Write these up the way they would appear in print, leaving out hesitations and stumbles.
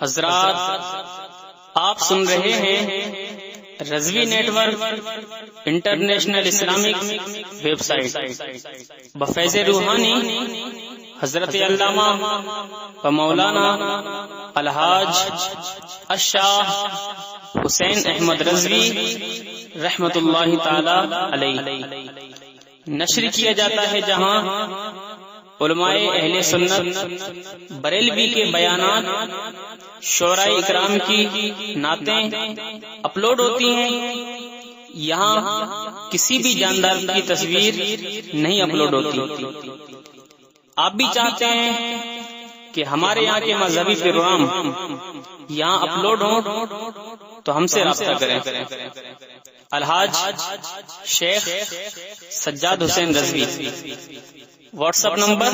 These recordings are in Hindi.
हजरात, आप सुन रहे हैं Razvi network international Islamic website बफैज़ रूहानी हजरत अल्लामा व मौलाना अलहाज अशाह हुसैन अहमद रज़वी रहमतुल्लाहि ताला अलैहि नश्र किया जाता है, जहां उलमाए अहले सुन्नत बरेलवी के बयानात शोराए इकराम की नातें अपलोड होती हैं। यहाँ किसी भी जानदार की तस्वीर नहीं अपलोड होती। आप भी चाहते हैं कि हमारे यहाँ के मजहबी प्रोग्राम यहाँ अपलोड हो तो हमसे राब्ता करें। Alhaj Sheikh Sajjad Hussain Razvi, WhatsApp number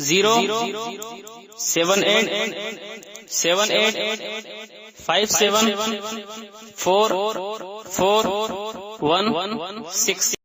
0787857444116।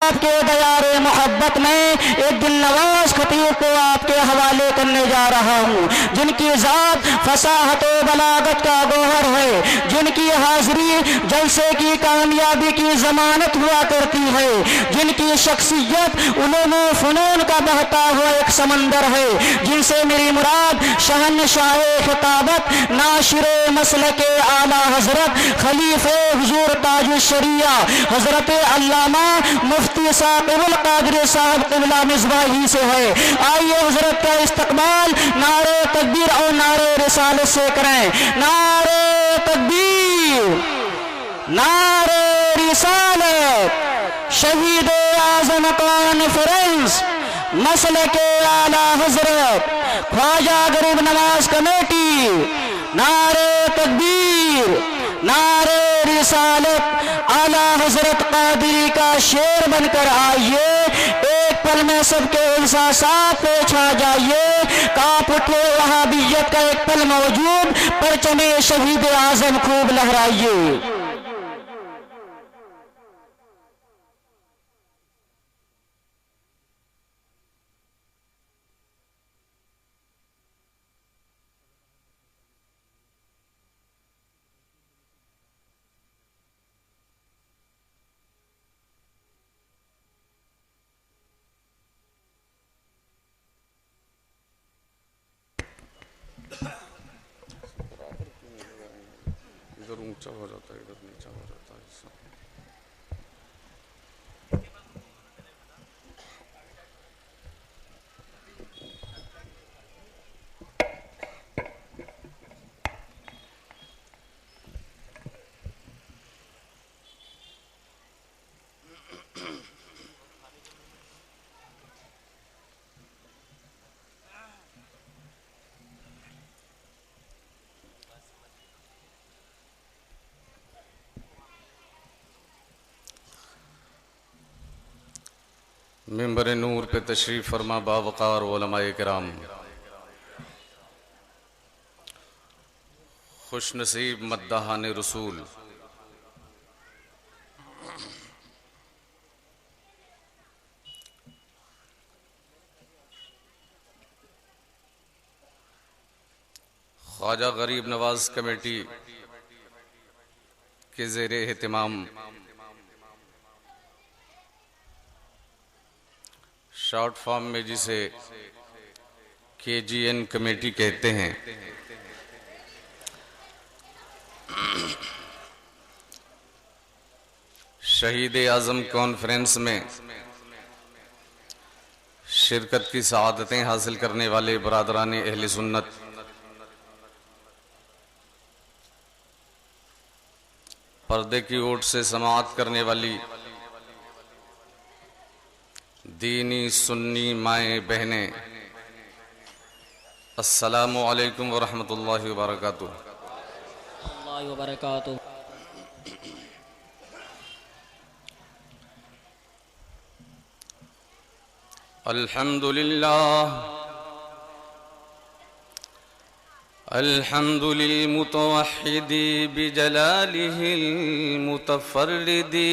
आपके दयारे मोहब्बत में एक दिल नवाज खतीब को आपके हवाले करने जा रहा हूँ, जिनकी ज़ात फसाहत व बलागत का गोहर है, जिनकी हाजिरी जलसे की कामयाबी की जमानत हुआ करती है, जिनकी शख्सियत उलूम व फ़नून का बहता हुआ एक समंदर है, जिनसे मेरी मुराद शहनशाह खिताबत नाशिर मसलक आला हजरत खलीफे हुजूर ताजुश शरिया हजरत अल्लामा मुफ्ती साकिबुल कादिर साहब क़िबला मिज़बाही से है। आइए हजरत का इस्तकबाल नारे तकबीर और नारे रिसालत से करें। नारे तकबीर, नारे रिसालत। शहीद आज़म कॉन्फ्रेंस मसलक आला हजरत ख्वाजा गरीब नवाज कमेटी, नारे तकबीर, नारे रिसालत। आला हजरत कादरी का शेर बनकर आइए, एक पल में सबके एहसासात पे छा जाइए। कांप उठे वहाबियत का एक पल मौजूद, परचमे शहीद आजम खूब लहराइए। इधर ऊंचा हो जाता है, इधर नीचा हो जाता है। मिंबर नूर पे तशरीफ़ फरमा बावकार उलमाए किराम, खुश नसीब मद्दाहान रसूल, ख्वाजा गरीब नवाज कमेटी के ज़ेरे एहतिमाम शॉर्ट फॉर्म में जिसे KGN कमेटी कहते हैं, शहीद आज़म कॉन्फ्रेंस में शिरकत की सआदतें हासिल करने वाले बरादरान अहले सुन्नत, पर्दे की ओट से समाअत करने वाली दीनी सुन्नी माएँ बहनें, अस्सलामु अलैकुम व रहमतुल्लाहि व बरकातुहू। अल्हम्दुलिल्लाह अल्हम्दुलिल मुतवहिदी बिजलालिहिल मुतफर्रिदी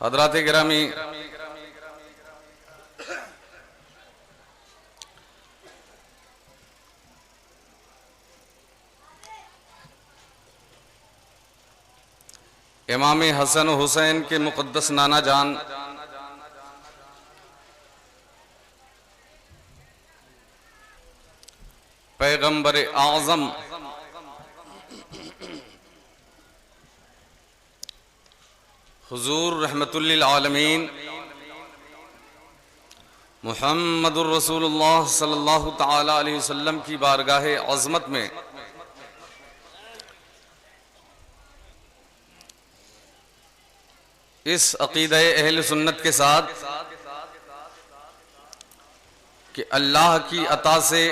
हज़रात गिरामी, इमाम हसन हुसैन के मुक़द्दस नाना जान पैगंबर आज़म हुजूर रहमतुल्लिल आलमीन मुहम्मदुर रसूलुल्लाह सल्लल्लाहु ताला अलैहि वसल्लम की बारगाह अज़मत में इस अक़ीदा अहल सुन्नत के साथ कि अल्लाह की अता से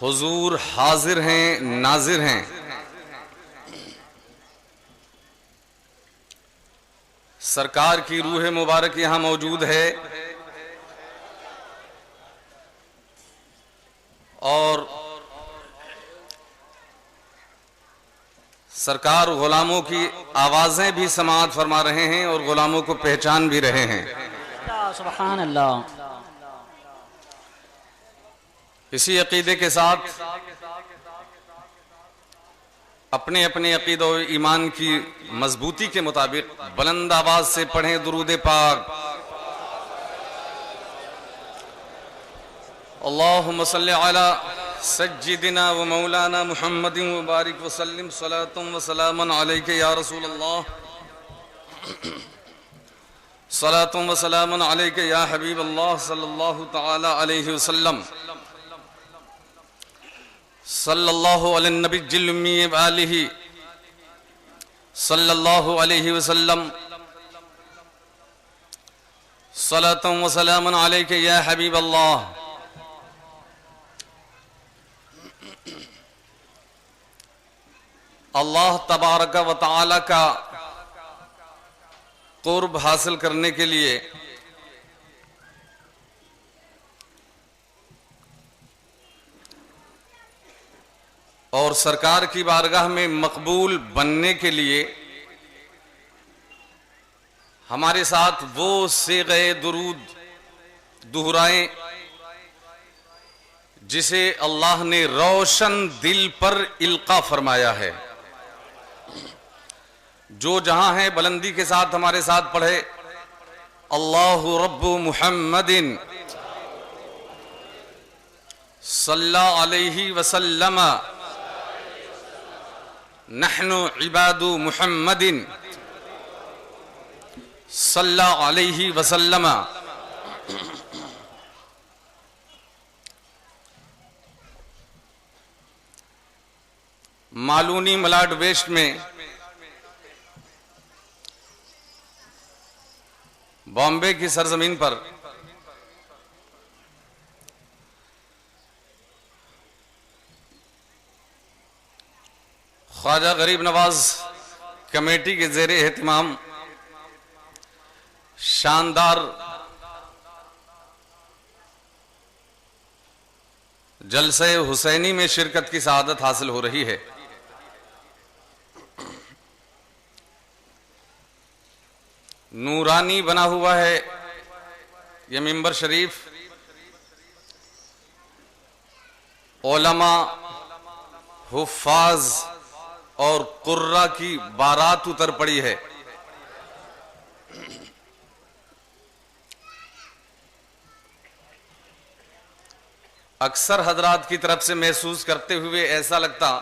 हुजूर हाजिर हैं, नाजिर हैं, सरकार की रूह मुबारक यहाँ मौजूद है और सरकार गुलामों की आवाजें भी समाअत फरमा रहे हैं और गुलामों को पहचान भी रहे हैं। सुभान अल्लाह। इसी अकीदे के साथ अपने अपने अकीदा और ईमान की मजबूती के मुताबिक बुलंद आवाज से पढ़ें दुरूद पाक। अल्लाहुम्मा सल्ली अला सय्यिदिना व मौलाना मुहम्मदिन व बारिक व सल्लिम सलातुम व सलामन अलैका या रसूल अल्लाह, सलातुम व सलामन अलैका या हबीब अल्लाह सल्लल्लाहु तआला अलैहि वसल्लम, सल्लल्लाहु अलैहि नबिय्यिल उम्मी व आलिहि सल्लल्लाहु अलैहि वसल्लम, सलातुम व सलामन अलैका या हबीब अल्लाह। अल्लाह तबारक व तआला का कुर्ब हासिल करने के लिए और सरकार की बारगाह में मकबूल बनने के लिए हमारे साथ वो सीग़े दुरूद दोहराएं जिसे अल्लाह ने रोशन दिल पर इल्का फरमाया है। जो जहां है बुलंदी के साथ हमारे साथ पढ़े, अल्लाहु रब्बु मुहम्मदिन सल्लल्लाहु अलैहि वसल्लम, नहनु इबादु मुहम्मदिन सल्लल्लाहु अलैहि वसल्लम। मालूनी मलाड वेस्ट में बॉम्बे की सरजमीन पर ख्वाजा गरीब नवाज कमेटी के ज़ेरे एहतिमाम शानदार जलसे हुसैनी में शिरकत की सआदत हासिल हो रही है। नूरानी बना हुआ है यह मिंबर शरीफ, उलमा, हुफ्फाज और कुर्रा की बारात उतर पड़ी है। अक्सर हजरात की तरफ से महसूस करते हुए ऐसा लगता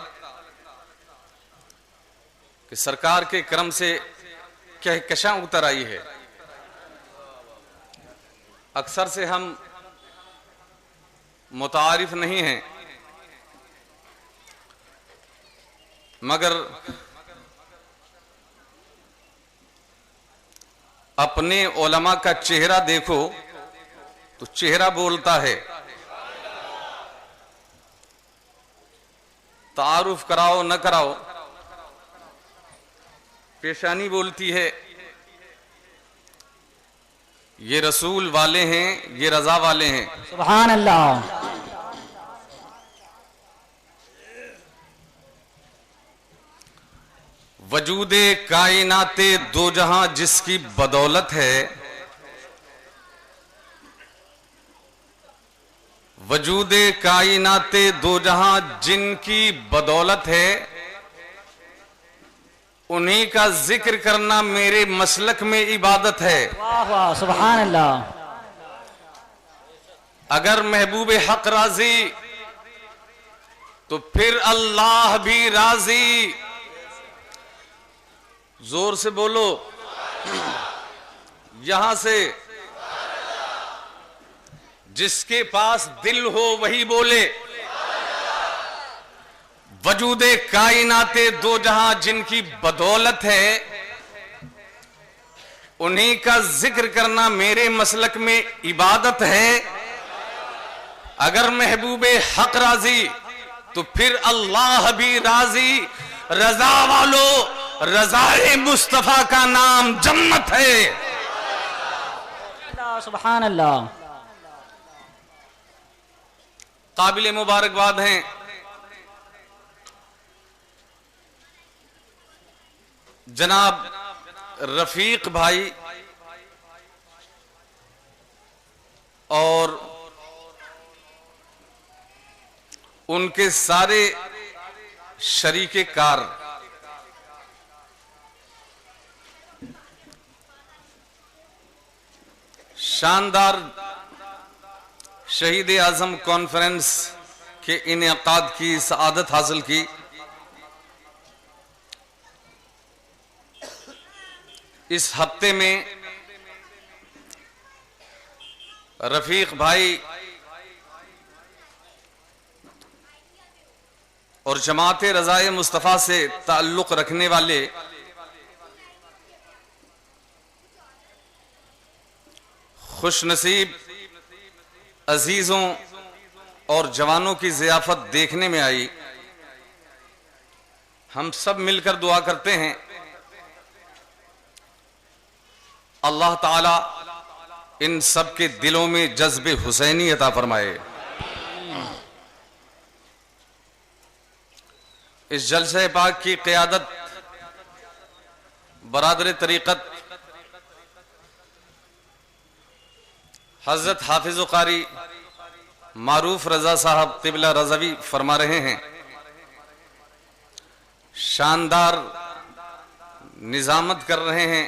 कि सरकार के करम से कहकशां उतर आई है। अक्सर से हम मुतारिफ नहीं हैं, मगर अपने उलमा का चेहरा देखो तो चेहरा बोलता है। तारुफ कराओ न कराओ, पेशानी बोलती है ये रसूल वाले हैं, ये रजा वाले हैं। सुभान अल्लाह। वजूदे कायनाते दो जहां जिसकी बदौलत है, वजूदे कायनाते दो जहां जिनकी बदौलत है, उन्हीं का जिक्र करना मेरे मसलक में इबादत है। वाह वाह, सुभान अल्लाह। अगर महबूब हक राजी तो फिर अल्लाह भी राजी। जोर से बोलो, यहां से जिसके पास दिल हो वही बोले। वजूदे कायनाते दो जहां जिनकी बदौलत है, उन्हीं का जिक्र करना मेरे मसलक में इबादत है। अगर महबूबे हक राजी तो फिर अल्लाह भी राजी। रजा वालों, रज़ाए मुस्तफा का नाम जन्नत है। सुभान अल्लाह। काबिल मुबारकबाद हैं जनाब रफीक भाई और उनके सारे शरीके कार। शानदार शहीद आजम कॉन्फ्रेंस के इनेकाद की सआदत हासिल की। इस हफ्ते में रफीक भाई और जमात रज़ाए मुस्तफ़ा से ताल्लुक़ रखने वाले खुशनसीब अजीजों और जवानों की ज़ियाफत देखने में आई। हम सब मिलकर दुआ करते हैं अल्लाह ताला इन सब के दिलों में जज्बे हुसैनी अता फरमाए। इस जलसे पाक की क़यादत बरादर तरीक़त हज़रत हाफिज़ कारी मारूफ रज़ा साहब क़िबला रज़वी फरमा रहे हैं। शानदार निज़ामत कर रहे हैं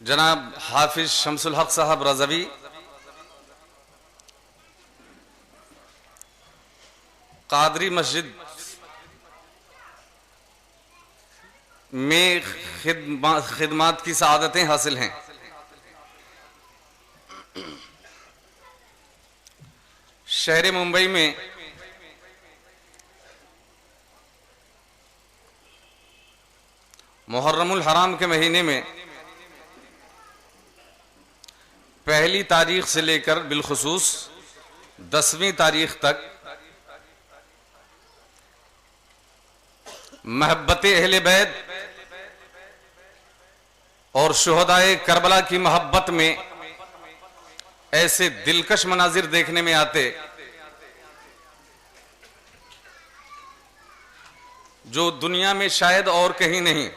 जनाब हाफिज शमसुल हक साहब रज़वी। कादरी मस्जिद में खिदमात की सआदतें हासिल हैं। शहर मुंबई में मुहर्रमुल हराम के महीने में पहली तारीख से लेकर बिलखुसूस 10वीं तारीख तक महब्बत अहले बैत और शुहदाए करबला की मोहब्बत में ऐसे दिलकश मनाजिर देखने में आते जो दुनिया में शायद और कहीं नहीं।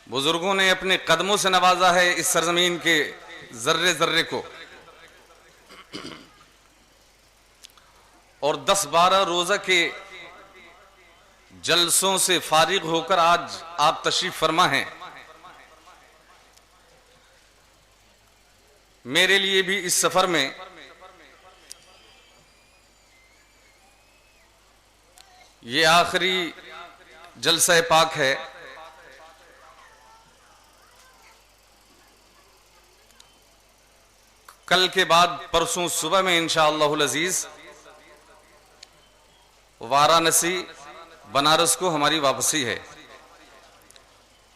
बुजुर्गों ने अपने कदमों से नवाजा है इस सरजमीन के जर्रे जर्रे को, और 10-12 रोजा के जलसों से फारिग होकर आज आप तशरीफ फरमा हैं। मेरे लिए भी इस सफर में ये आखिरी जलसा पाक है। कल के बाद परसों सुबह में इंशाअल्लाहुल अजीज वाराणसी बनारस को हमारी वापसी है।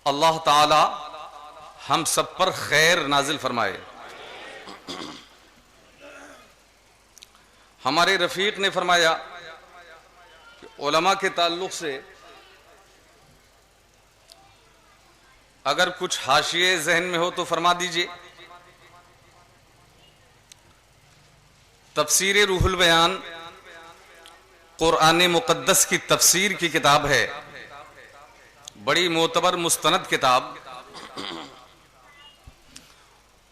अल्लाह ताला हम सब पर खैर नाजिल फरमाए। हमारे रफीक ने फरमाया कि उलमा के ताल्लुक से अगर कुछ हाशिए जहन में हो तो फरमा दीजिए। तफसीर रूहुल बयान कुरान मुक़द्दस की तफसीर की किताब है, बड़ी मोतबर मुस्तनद किताब।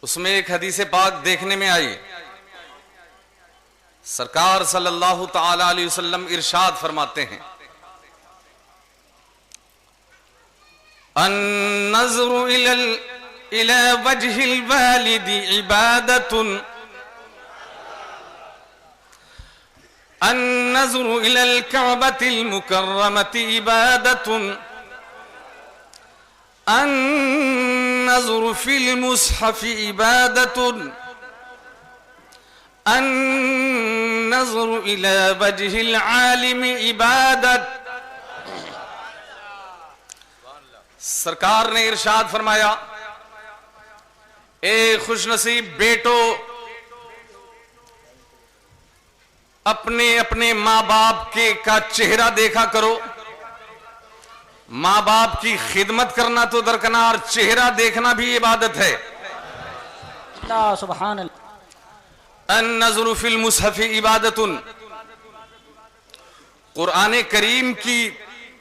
उसमें एक हदीस पाक देखने में आई। सरकार सल्लल्लाहु ताला अलैहि वसल्लम इरशाद फरमाते हैं, अन-नज़्रु इला वजहिल वालिदी इबादतुन, अन-नज़्रु इलल कअबतिल मुकर्रमति इबादतुन, अन-नज़्रु फिल मुस्हफ़ि इबादतुन, अन-नज़्रु इला वजहिल आलिमी इबादत। सरकार ने इरशाद फरमाया, ए खुशनसीब बेटो, अपने अपने माँ बाप के का चेहरा देखा करो। माँ बाप की खिदमत करना तो दरकनार, चेहरा देखना भी इबादत है। सुभान अल्लाह। अन-नज़्रु फिल मुस्हफ़ि इबादतुन, कुरान करीम की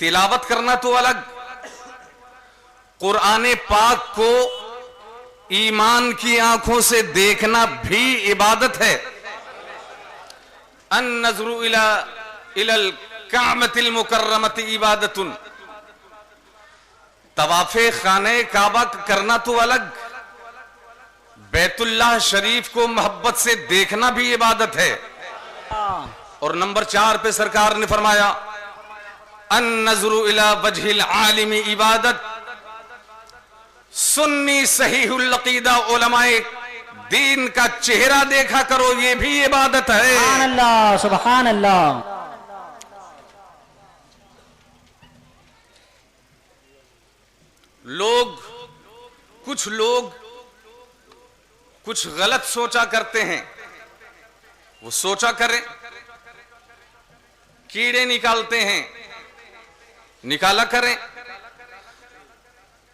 तिलावत करना तो अलग, कुरान पाक को ईमान की आंखों से देखना भी इबादत है। अन-नज़्रु इलल कामतिल मुकर्रमति इबादतुन, तवाफे खाने काबा करना तो अलग, बैतुल्लाह शरीफ को मोहब्बत से देखना भी इबादत है। और नंबर 4 पे सरकार ने फरमाया अन नज़रु इला वजहिल आलिमी इबादत, सुन्नी सहीहुल अकीदा उलमाए दीन का चेहरा देखा करो, ये भी इबादत है। सुभान अल्लाह, सुभान अल्लाह। कुछ लोग कुछ गलत सोचा करते हैं, वो सोचा करें, कीड़े निकालते हैं, निकाला करें,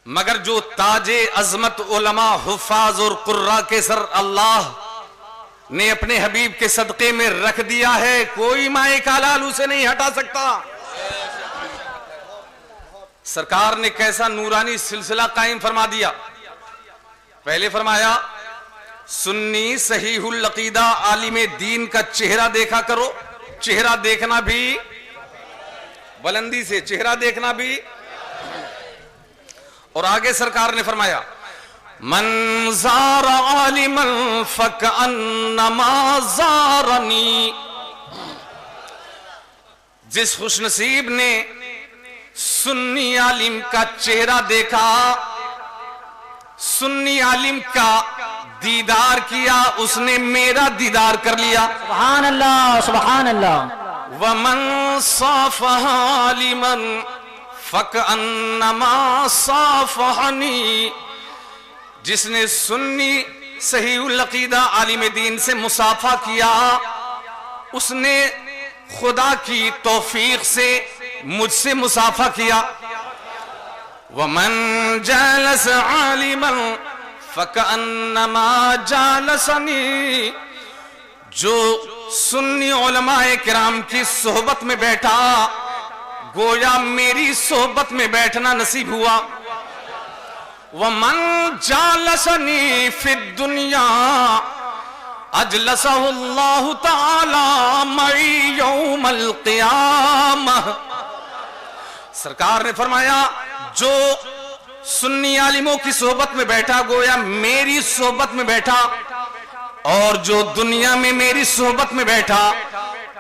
मगर जो ताजे अजमत उलमा हुफाज और कुर्रा के सर अल्लाह ने अपने हबीब के सदके में रख दिया है, कोई माए का लाल उसे नहीं हटा सकता। सरकार ने कैसा नूरानी सिलसिला कायम फरमा दिया। पहले फरमाया सुन्नी सहीहुल अकीदा आलिम दीन का चेहरा देखा करो, चेहरा देखना भी, बुलंदी से चेहरा देखना भी। और आगे सरकार ने फरमाया मन ज़ारा आलिमन फकअन्नमा ज़ारनी, जिस खुशनसीब ने सुन्नी आलिम का चेहरा देखा, सुन्नी आलिम का दीदार किया, उसने मेरा दीदार कर लिया। सुभान अल्लाह, सुभान अल्लाह। वमन साफ़ह आलिमन फकअन्नमा साफ़हनी, जिसने सुन्नी सहीहुल अकीदा आलिम दीन से मुसाफा किया, उसने खुदा की तौफीक से मुझसे मुसाफा किया। वमन जालस आलिमन फकअन्नमा जालसनी, जो सुन्नी उलमाए किराम की सोहबत में बैठा, गोया मेरी सोहबत में बैठना नसीब हुआ। वमन जालसनी फिद दुनिया अजलसहुल्लाहु ताला मई यौमल क़ियामह। सरकार ने फरमाया जो सुन्नी आलिमों की सोहबत में बैठा, गोया मेरी सोहबत में बैठा, और जो दुनिया में मेरी सोहबत में बैठा,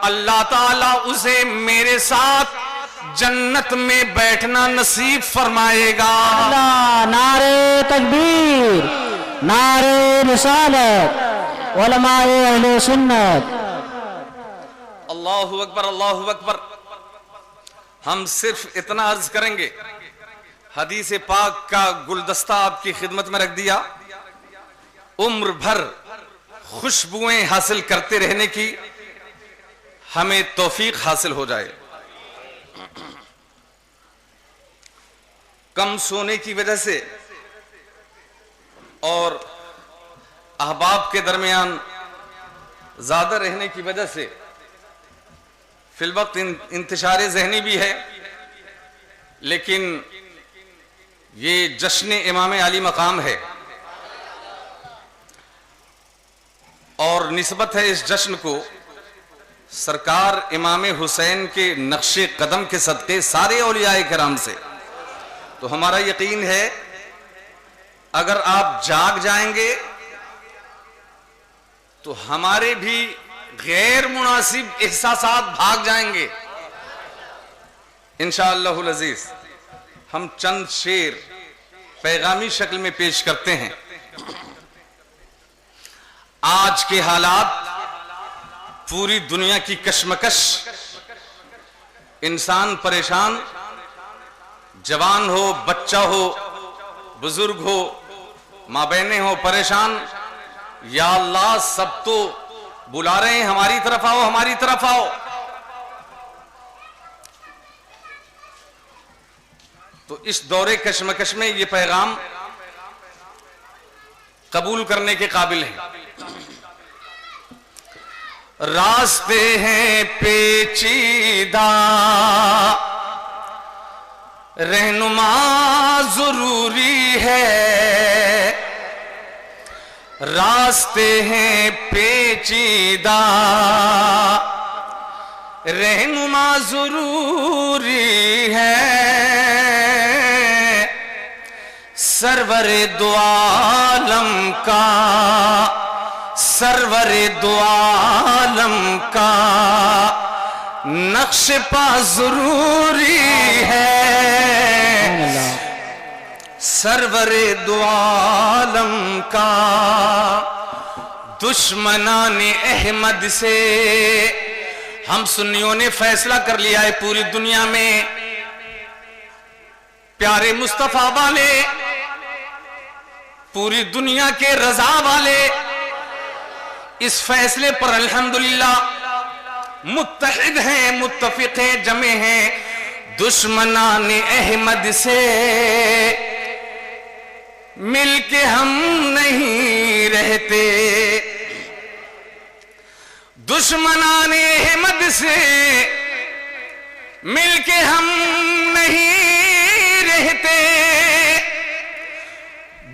अल्लाह ताला उसे मेरे साथ जन्नत में बैठना नसीब फरमाएगा। अल्लाह, नारे तकबीर, नारे रिसालत, उलमाए अहले सुन्नत। अल्लाहु अकबर, अल्लाहु अकबर। हम सिर्फ इतना अर्ज करेंगे, हदीस पाक का गुलदस्ता आपकी खिदमत में रख दिया, उम्र भर खुशबुएं हासिल करते रहने की हमें तौफीक हासिल हो जाए। कम सोने की वजह से और अहबाब के दरमियान ज्यादा रहने की वजह से फिलवक्त इंतशार ज़हनी भी है, लेकिन ये जश्न इमाम आली मकाम है और निस्बत है इस जश्न को सरकार इमाम हुसैन के नक्शे कदम के सदके सारे औलियाए किराम से। तो हमारा यकीन है अगर आप जाग जाएंगे तो हमारे भी गैर मुनासिब एहसासात भाग जाएंगे इंशाअल्लाहुल अजीज। हम चंद शेर पैगामी शक्ल में पेश करते हैं। आज के हालात, पूरी दुनिया की कशमकश, इंसान परेशान, जवान हो, बच्चा हो, बुजुर्ग हो, माँ बहनें हो परेशान। या अल्लाह, सब तो बुला रहे हैं हमारी तरफ आओ, हमारी तरफ आओ। तो इस दौरे कशमकश में ये पैगाम कबूल करने के काबिल है। रास्ते हैं पेचीदा, रहनुमा जरूरी है। रास्ते हैं पेचीदा, रहनुमा जरूरी है। सरवरे दो आलम का, सरवरे दो आलम का नक्श पा जरूरी है। सरवरे दो आलम का दुश्मनाने अहमद से, हम सुन्नियों ने फैसला कर लिया है पूरी दुनिया में प्यारे मुस्तफा वाले, पूरी दुनिया के रजा वाले इस फैसले पर अल्हम्दुलिल्लाह मुत्तहिद हैं, मुत्तफिक हैं, जमे हैं। दुश्मनाने अहमद से मिलके हम नहीं रहते, दुश्मनाने अहमद से मिलके हम नहीं रहते,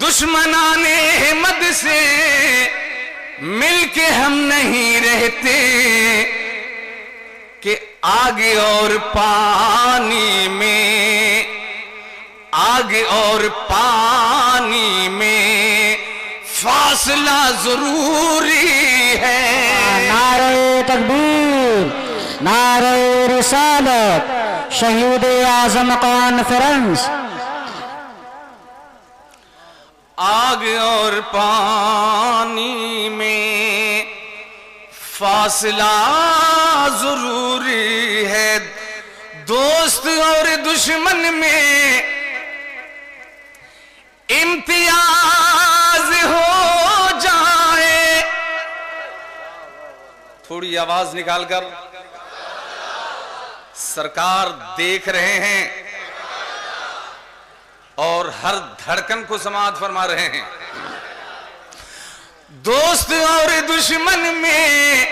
दुश्मनाने अहमद से मिलके हम नहीं रहते कि आग और पानी में, आग और पानी में फासला जरूरी है। नारे तकबीर, नारे रिसालत, शहीद आजम कॉन्फ्रेंस। आग और पानी में फासला जरूरी है, दोस्त और दुश्मन में इम्तियाज हो जाए। थोड़ी आवाज निकालकर, सरकार देख रहे हैं और हर धड़कन को समाअत फरमा रहे हैं। दोस्त और दुश्मन में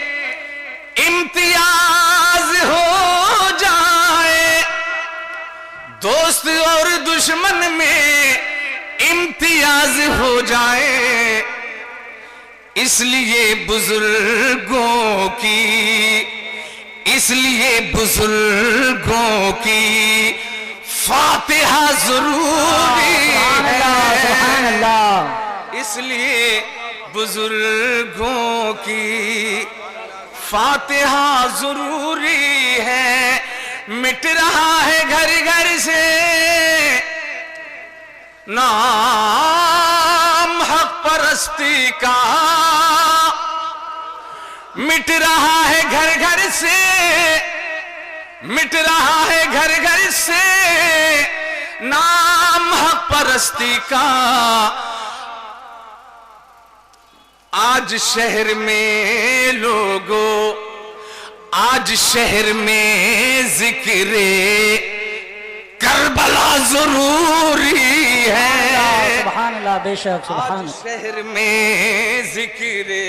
इम्तियाज हो जाए, दोस्त और दुश्मन में इम्तियाज हो जाए, इसलिए बुजुर्गों की, इसलिए बुजुर्गों की फातिहा जरूरी है, इसलिए बुजुर्गों की फातिहा जरूरी है। मिट रहा है घर घर से नाम हक परस्ती का, मिट रहा है घर घर से, मिट रहा है घर घर से नाम हक परस्ती का। आज शहर में लोगों, आज शहर में जिक्रे करबला जरूरी है। सुभान अल्लाह, बेशक सुभान। आज शहर में जिक्रे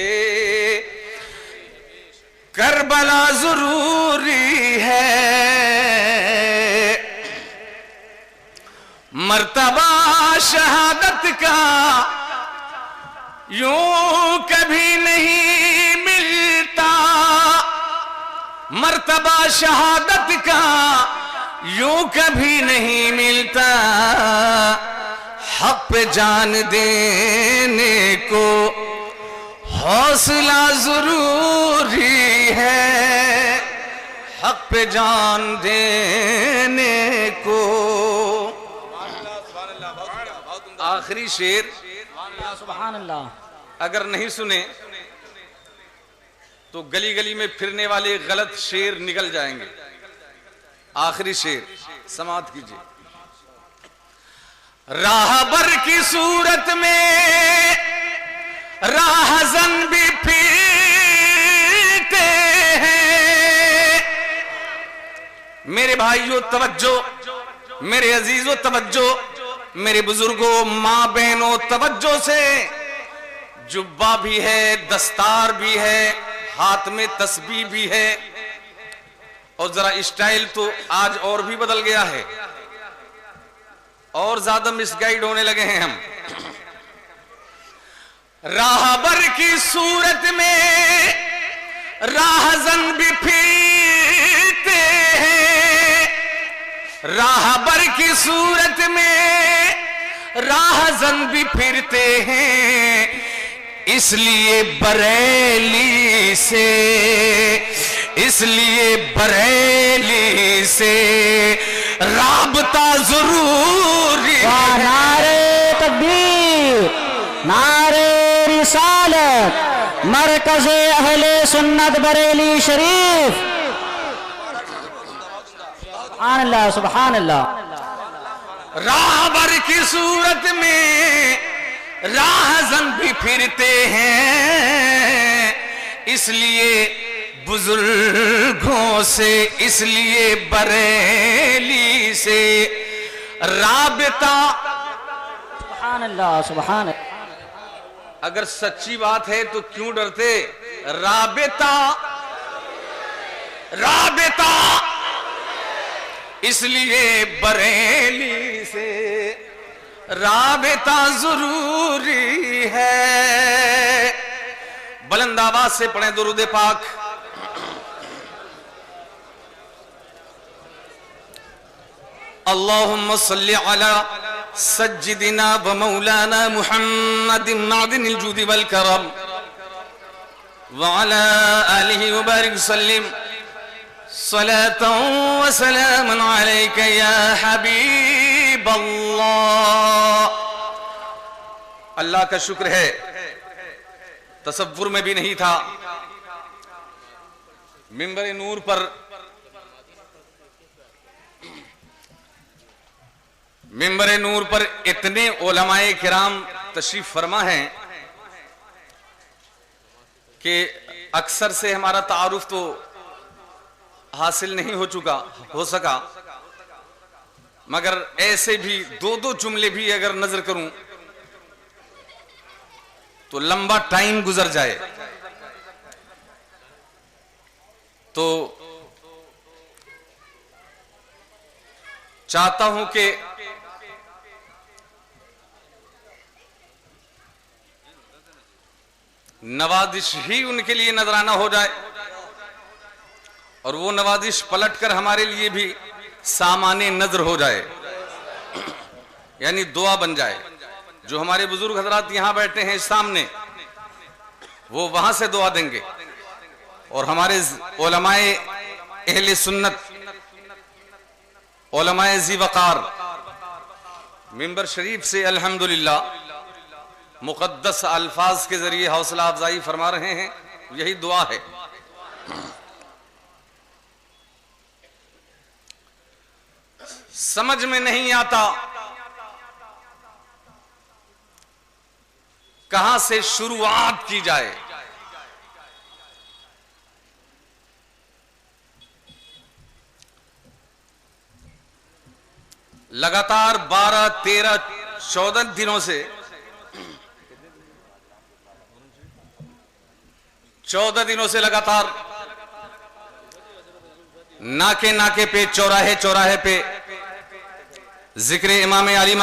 करबला जरूरी है। मर्तबा शहादत का यूं कभी नहीं मिलता, मर्तबा शहादत का यूं कभी नहीं मिलता। हक पे जान देने को हौसला जरूरी है, हक पे जान देने को। आखिरी शेर, सुभान अल्लाह। अगर नहीं सुने तो गली गली में फिरने वाले गलत शेर निकल जाएंगे। आखिरी शेर समाअत कीजिए। राहबर की सूरत में राहजन भी फिरते हैं। मेरे भाइयों तवज्जो, मेरे अजीजों तवज्जो, मेरे बुजुर्गों, माँ बहनों तवज्जो से। जुब्बा भी है, दस्तार भी है, हाथ में तस्बीह भी है, और जरा स्टाइल तो आज और भी बदल गया है, और ज्यादा मिसगाइड होने लगे हैं हम। राहबर की सूरत में राहजन भी फिरते हैं। राहबर की सूरत में राहजन भी फिरते हैं, इसलिए बरेली से, इसलिए बरेली से राबता जरूरी है। नारे तकबीर, नारे रिसालत, मरकज़े अहले सुन्नत बरेली शरीफ। सुभान अल्लाह, सुभान अल्लाह। राहबर की सूरत में राहजन भी फिरते हैं, इसलिए बुजुर्गों से, इसलिए बरेली से राबता। सुभान अल्लाह, सुभान अल्लाह। अगर सच्ची बात है तो क्यों डरते? राबता, राबता, इसलिए बरेली से राबता जरूरी है। बुलंद आवाज से पढ़ें दुरूद पाक। अल्लाहुम्मा सल्ली अला सज्जिदिना व मौलाना मुहम्मद मादिनिल जूदी वल करम व अला आलिहि व बारिक सल्लिम सलातन व सलामन अलैका या हबीब अल्लाह। अल्लाह का शुक्र है, तसव्वुर में भी नहीं था मिंबर नूर पर इतने उलमाए किराम तशरीफ फरमा हैं कि अक्सर से हमारा तारुफ तो हासिल नहीं हो सका, मगर ऐसे भी दो दो जुमले भी अगर नजर करूं तो लंबा टाइम गुजर जाए। तो चाहता हूं कि नवाजिश ही उनके लिए नजराना हो जाए और वो नवाजिश पलटकर हमारे लिए भी सामाने नजर हो जाए, यानी दुआ बन जाए। जो हमारे बुजुर्ग हजरात यहां बैठे हैं सामने, वो वहां से दुआ देंगे और हमारे उलमाए अहले सुन्नत, उलमाए ज़ी वक़ार मिंबर शरीफ से अल्हम्दुलिल्लाह मुक़द्दस अल्फाज के जरिए हौसला अफजाई फरमा रहे हैं। यही दुआ है। समझ में नहीं आता कहां से शुरुआत की जाए। लगातार 12, 13, 14 दिनों से 14 दिनों से लगातार नाके नाके पे, चौराहे चौराहे पे जिक्र इमाम आली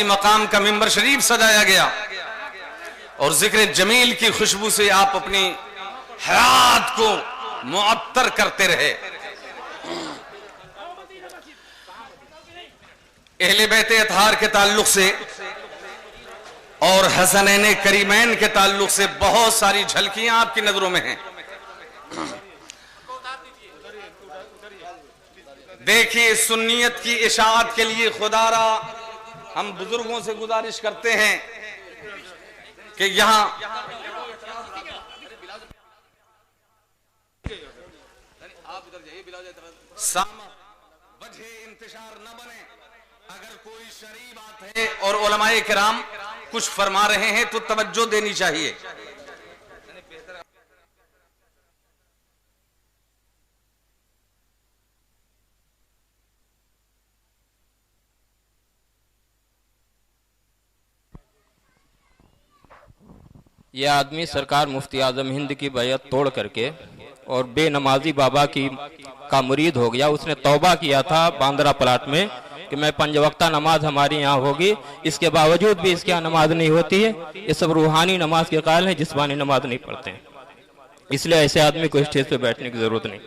मकाम का मिंबर शरीफ सजाया गया और जिक्र जमील की खुशबू से आप अपनी हयात को मुअत्तर करते रहे। अहले बैत अतहार के ताल्लुक से और हसनैन करीमैन के ताल्लुक से बहुत सारी झलकियां आपकी नजरों में हैं। देखिए, सुन्नियत की इशाअत के लिए खुदारा हम बुजुर्गों से गुजारिश करते हैं कि यहां वजह इंतशार न बने। अगर कोई शरई बात है और उलमाए किराम कुछ फरमा रहे हैं तो तवज्जो देनी चाहिए। यह आदमी सरकार मुफ्ती आजम हिंद की बैयत तोड़ करके और बेनमाजी बाबा का मुरीद हो गया। उसने तौबा किया था बांद्रा प्लाट में कि मैं 5 वक्ता नमाज हमारी यहाँ होगी, इसके बावजूद भी इसके यहाँ नमाज नहीं होती है। ये सब रूहानी नमाज के कायल हैं, जिस्मानी नमाज नहीं पढ़ते हैं। इसलिए ऐसे आदमी को स्टेज पे बैठने की जरूरत नहीं।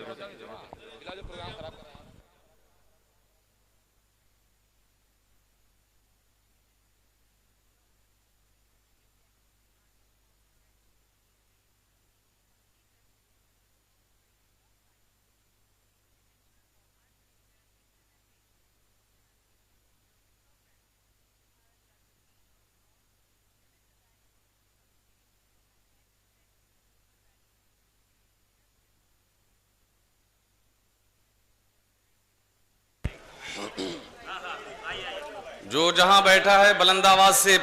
जो जहां बैठा है बुलंद आवाज से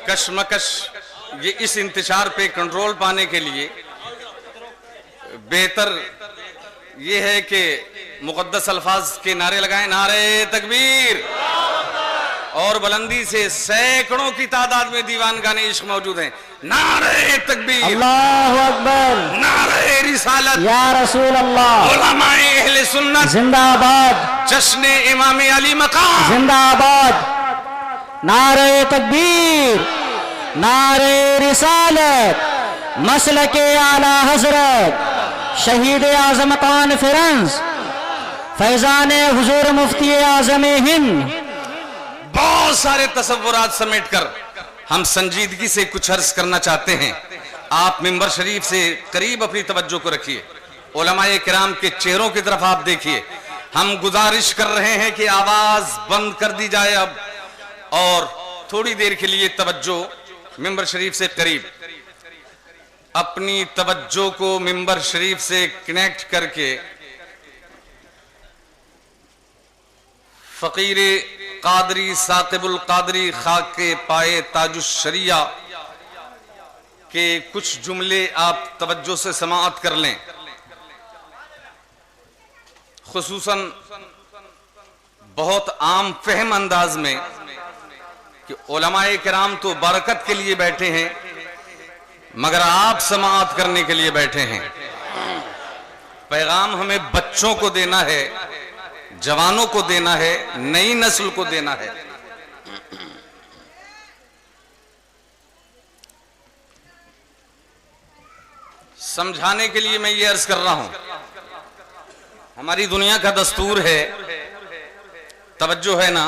कशमकश, ये इस इंतशार पे कंट्रोल पाने के लिए बेहतर ये है कि मुक़द्दस अल्फाज के नारे लगाएं, नारे तकबीर, और बुलंदी से सैकड़ों की तादाद में दीवान गाने इश्क मौजूद हैं। नारे तकबीर, अल्लाहु अकबर, नारे रिसालत, या रसूल अल्लाह, उलमाए अहले सुन्नत जिंदाबाद, जश्न इमाम अली मकाम जिंदाबाद, नारे तकबीर, नारे रिसालत, मसलके आला हजरत शहीद आजम कॉन्फ्रेंस फैजान हुजूर मुफ्ती आजम हिंद। बहुत सारे तसव्वुरात समेट कर हम संजीदगी से कुछ अर्ज करना चाहते हैं। आप मिंबर शरीफ से करीब अपनी तवज्जो को रखिए, उलमाए किराम के चेहरों की तरफ आप देखिए। हम गुजारिश कर रहे हैं कि आवाज बंद कर दी जाए अब, और थोड़ी देर के लिए तवज्जो मिंबर शरीफ से करीब, अपनी तवज्जो को मिंबर शरीफ से कनेक्ट करके फकीर कादरी साकिबुल कादरी खाक के पाए ताजुश शरिया के कुछ जुमले आप तवज्जो से समाअत कर लें। खुसूसन बहुत आम फहम अंदाज में कि उलमाए किराम तो बरकत के लिए बैठे हैं, मगर आप समाअत करने के लिए बैठे हैं। पैगाम हमें बच्चों को देना है, जवानों को देना है, नई नस्ल को देना है। समझाने के लिए मैं ये अर्ज कर रहा हूं, हमारी दुनिया का दस्तूर है, तवज्जो है ना,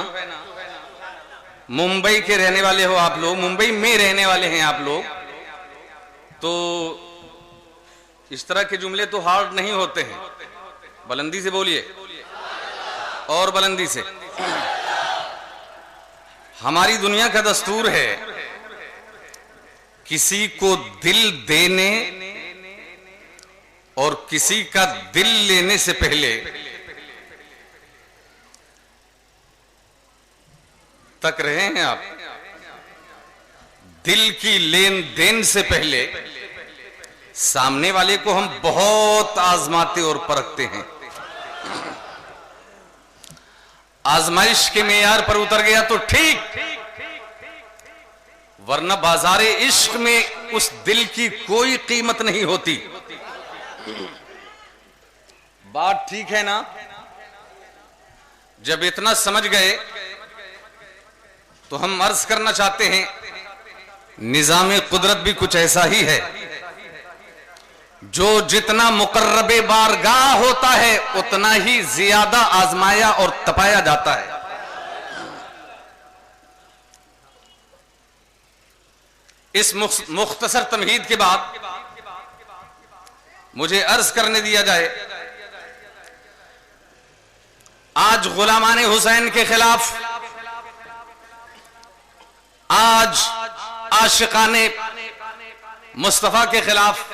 मुंबई के रहने वाले हो आप लोग, मुंबई में रहने वाले हैं आप लोग, तो इस तरह के जुमले तो हार्ड नहीं होते हैं। बुलंदी से बोलिए, और बुलंदी से। हमारी दुनिया का दस्तूर है किसी को दिल देने और किसी का दिल लेने से पहले तक रहे हैं आप, दिल की लेन देन से पहले सामने वाले को हम बहुत आजमाते और परखते हैं। आजमाइश के मेयार पर उतर गया तो ठीक, वरना बाजारे इश्क में उस दिल की कोई कीमत नहीं होती। बात ठीक है ना? जब इतना समझ गए तो हम अर्ज करना चाहते हैं, निजाम कुदरत भी कुछ ऐसा ही है, जो जितना मुकर्रबे बारगाह होता है उतना ही ज्यादा आजमाया और तपाया जाता है। इस मुख्तसर तमहीद के बाद मुझे अर्ज करने दिया जाए, आज गुलामाने हुसैन के खिलाफ, आज आशिकाने मुस्तफा के खिलाफ,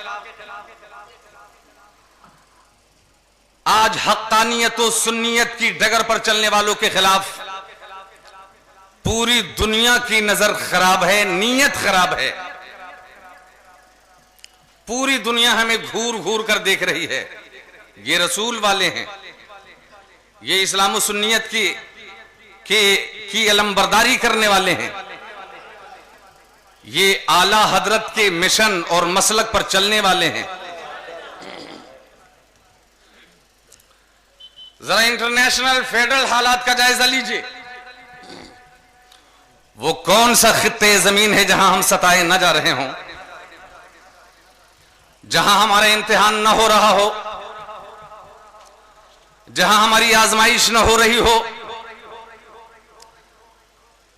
आज हक्कानियत और सुन्नियत की डगर पर चलने वालों के खिलाफ पूरी दुनिया की नजर खराब है, नीयत खराब है। पूरी दुनिया हमें घूर घूर कर देख रही है। ये रसूल वाले हैं, ये इस्लाम और सुन्नियत की अलमबरदारी करने वाले हैं, ये आला हजरत के मिशन और मसलक पर चलने वाले हैं। जरा इंटरनेशनल फेडरल हालात का जायजा लीजिए। वो कौन सा खित्ते जमीन है जहां हम सताए न जा रहे हों, जहां हमारा इम्तिहान न हो रहा हो, जहां हमारी आजमाइश न हो रही हो,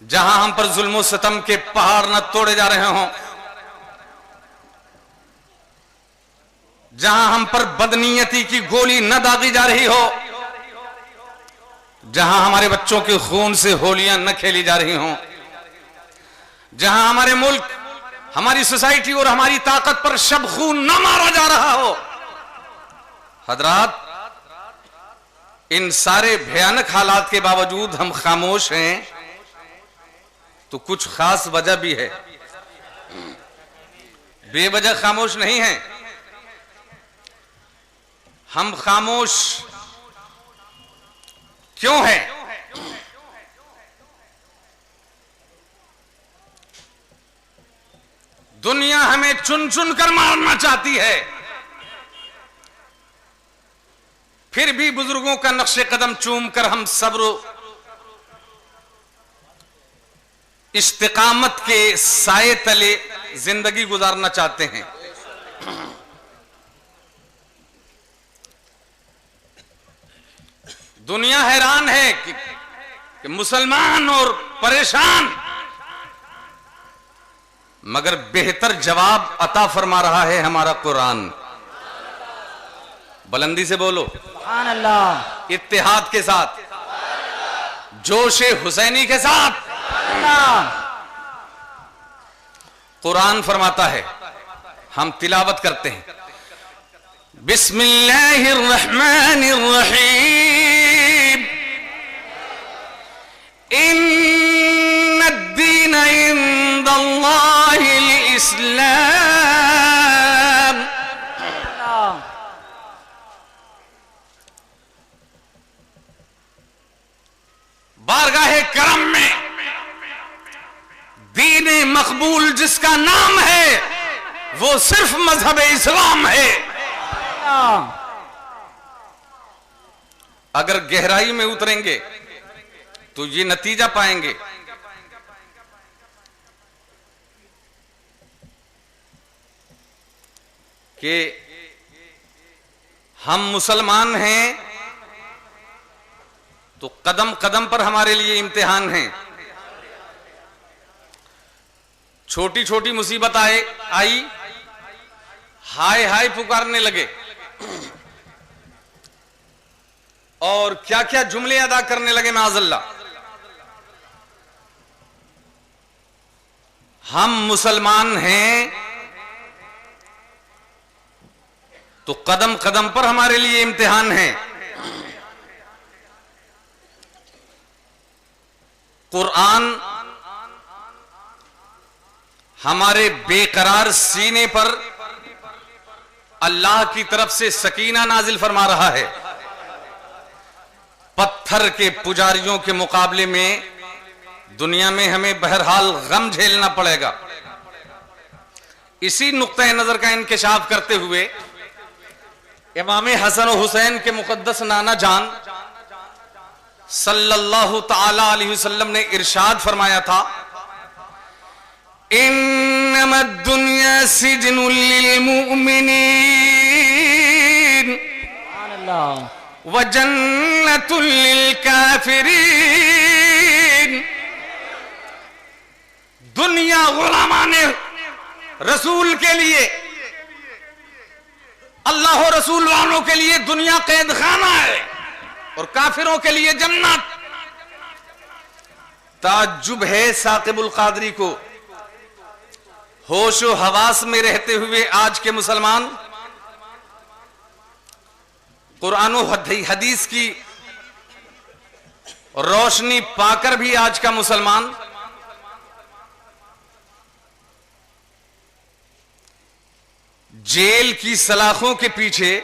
जहां हम पर जुल्म सितम के पहाड़ न तोड़े जा रहे हों, जहां हम पर बदनीयती की गोली न दागी जा रही हो, जहां हमारे बच्चों के खून से होलियां न खेली जा रही हों, जहां हमारे मुल्क, हमारी सोसाइटी और हमारी ताकत पर शब खून न मारा जा रहा हो। हजरात, इन सारे भयानक हालात के बावजूद हम खामोश हैं तो कुछ खास वजह भी है। बेवजह खामोश नहीं हैं। हम खामोश क्यों हैं? दुनिया हमें चुन चुन कर मारना चाहती है, फिर भी बुजुर्गों का नक्शे कदम चूम कर हम सब्र इस्तिकामत के साए तले जिंदगी गुजारना चाहते हैं। दुनिया हैरान है कि मुसलमान और परेशान, मगर बेहतर जवाब अता फरमा रहा है हमारा कुरान। बुलंदी से बोलो सुभान अल्लाह। इत्तेहाद के साथ, जोश हुसैनी के साथ कुरान फरमाता है। हम तिलावत करते हैं, बिस्मिल्लाहिर रहमानिर रहीम, इन्नद्दीन इंदल्लाहिल इस्लाम। बारगाहे करम में दीन मकबूल जिसका नाम है वो सिर्फ मजहब इस्लाम है। अगर गहराई में उतरेंगे तो ये नतीजा पाएंगे कि हम मुसलमान हैं तो कदम कदम पर हमारे लिए इम्तिहान हैं। छोटी छोटी मुसीबत आई, हाय हाय पुकारने लगे और क्या क्या जुमले अदा करने लगे माज़अल्लाह। हम मुसलमान हैं तो कदम कदम पर हमारे लिए इम्तिहान है। कुरान हमारे बेकरार सीने पर अल्लाह की तरफ से सकीना नाजिल फरमा रहा है। पत्थर के पुजारियों के मुकाबले में दुनिया में हमें बहरहाल गम झेलना पड़ेगा। इसी नुक्ते नजर का इंकिशाफ करते हुए इमाम हसन और हुसैन के मुकद्दस नाना जान सल्लल्लाहु ताला अलैहि वसल्लम ने इरशाद फरमाया था, इन्नमा दुनिया सिजनुल लिल मुमिनीन व जन्नतुल लिल काफिरीन। दुनिया गुलामाने रसूल के लिए, अल्लाह और रसूल वालों के लिए दुनिया कैद खाना है और काफिरों के लिए जन्नत। ताज्जुब है साकिबुल कादरी को, होशो हवास में रहते हुए आज के मुसलमान कुरान और हदीस की रोशनी पाकर भी आज का मुसलमान जेल की सलाखों के पीछे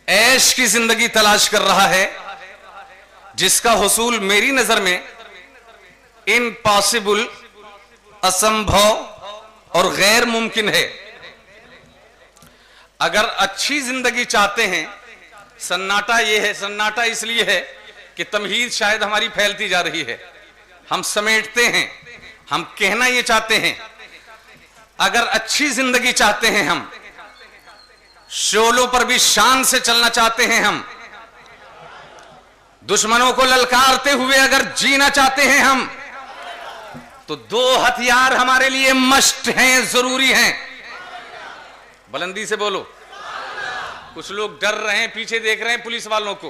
ऐश की जिंदगी तलाश कर रहा है, जिसका हुसूल मेरी नजर में इम्पॉसिबल, असंभव और गैर मुमकिन है। अगर अच्छी जिंदगी चाहते हैं, सन्नाटा यह है, सन्नाटा इसलिए है कि तमहीद शायद हमारी फैलती जा रही है, हम समेटते हैं, हम कहना ये चाहते हैं। अगर अच्छी जिंदगी चाहते हैं, हम शोलों पर भी शान से चलना चाहते हैं, हम दुश्मनों को ललकारते हुए अगर जीना चाहते हैं हम, तो दो हथियार हमारे लिए मस्ट हैं, जरूरी हैं। बुलंदी से बोलो। कुछ लोग डर रहे हैं, पीछे देख रहे हैं पुलिस वालों को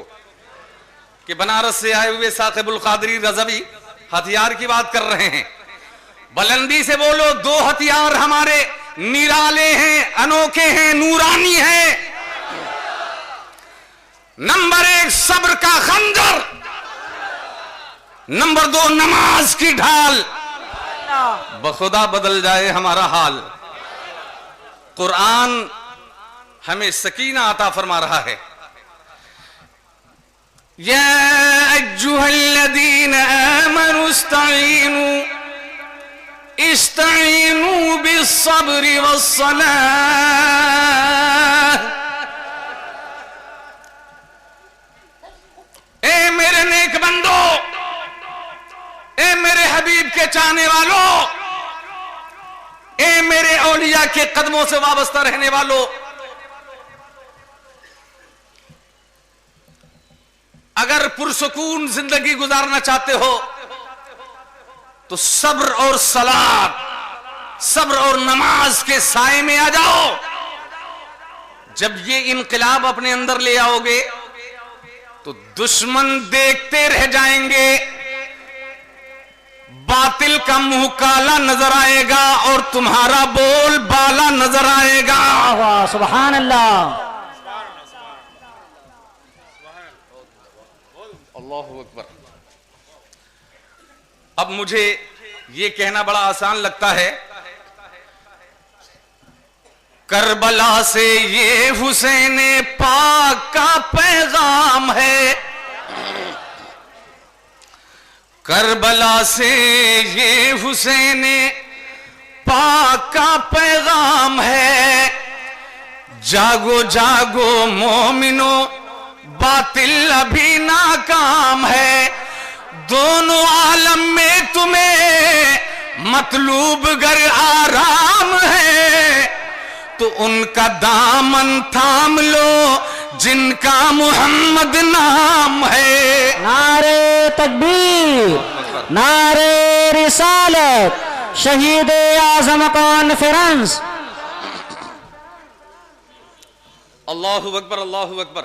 कि बनारस से आए हुए साकिबुल कादरी रज़वी हथियार की बात कर रहे हैं। बुलंदी से बोलो, दो हथियार हमारे निराले हैं, अनोखे हैं, नूरानी हैं। नंबर 1 सब्र का खंजर, नंबर 2 नमाज की ढाल। बखुदा बदल जाए हमारा हाल। कुरान हमें सकीना अता फरमा रहा है। या अय्युहल्लज़ीना आमनू इस्तईनू बिस्सब्रि वस्सलाह। ए मेरे नेक बंदो, ए मेरे हबीब के चाहने वालों, ए मेरे औलिया के कदमों से वाबस्ता रहने वालों, अगर पुरसुकून जिंदगी गुजारना चाहते हो तो सब्र और सलात, सब्र और नमाज के साए में आ जाओ। जब ये इनकलाब अपने अंदर ले आओगे तो दुश्मन देखते रह जाएंगे, बातिल का मुंह काला नजर आएगा और तुम्हारा बोल बाला नजर आएगा। वाह, सुभान अल्लाह। अल्लाहु अकबर। अब मुझे ये कहना बड़ा आसान लगता है, करबला से ये हुसैन पाक का पैगाम है, करबला से ये हुसैन पाक का पैगाम है। जागो जागो मोमिनो, बातिल अभी नाकाम है। दोनों आलम में तुम्हें मतलूब गर आराम है, तो उनका दामन थाम लो जिनका मोहम्मद नाम है। नारे तकबीर, नारे रिसालत, शहीद आजम कॉन्फ्रेंस। अल्लाहु अकबर, अल्लाहु अकबर।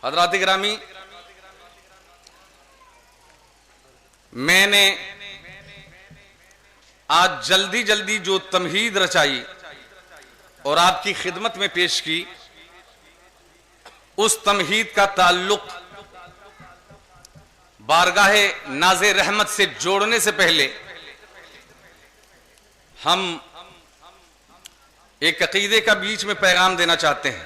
हज़रात गिरामी, मैंने आज जल्दी जल्दी जो तमहीद रचाई और आपकी खिदमत में पेश की, उस तमहीद का ताल्लुक बारगाहे नाज़े रहमत से जोड़ने से पहले हम एक अकीदे का बीच में पैगाम देना चाहते हैं।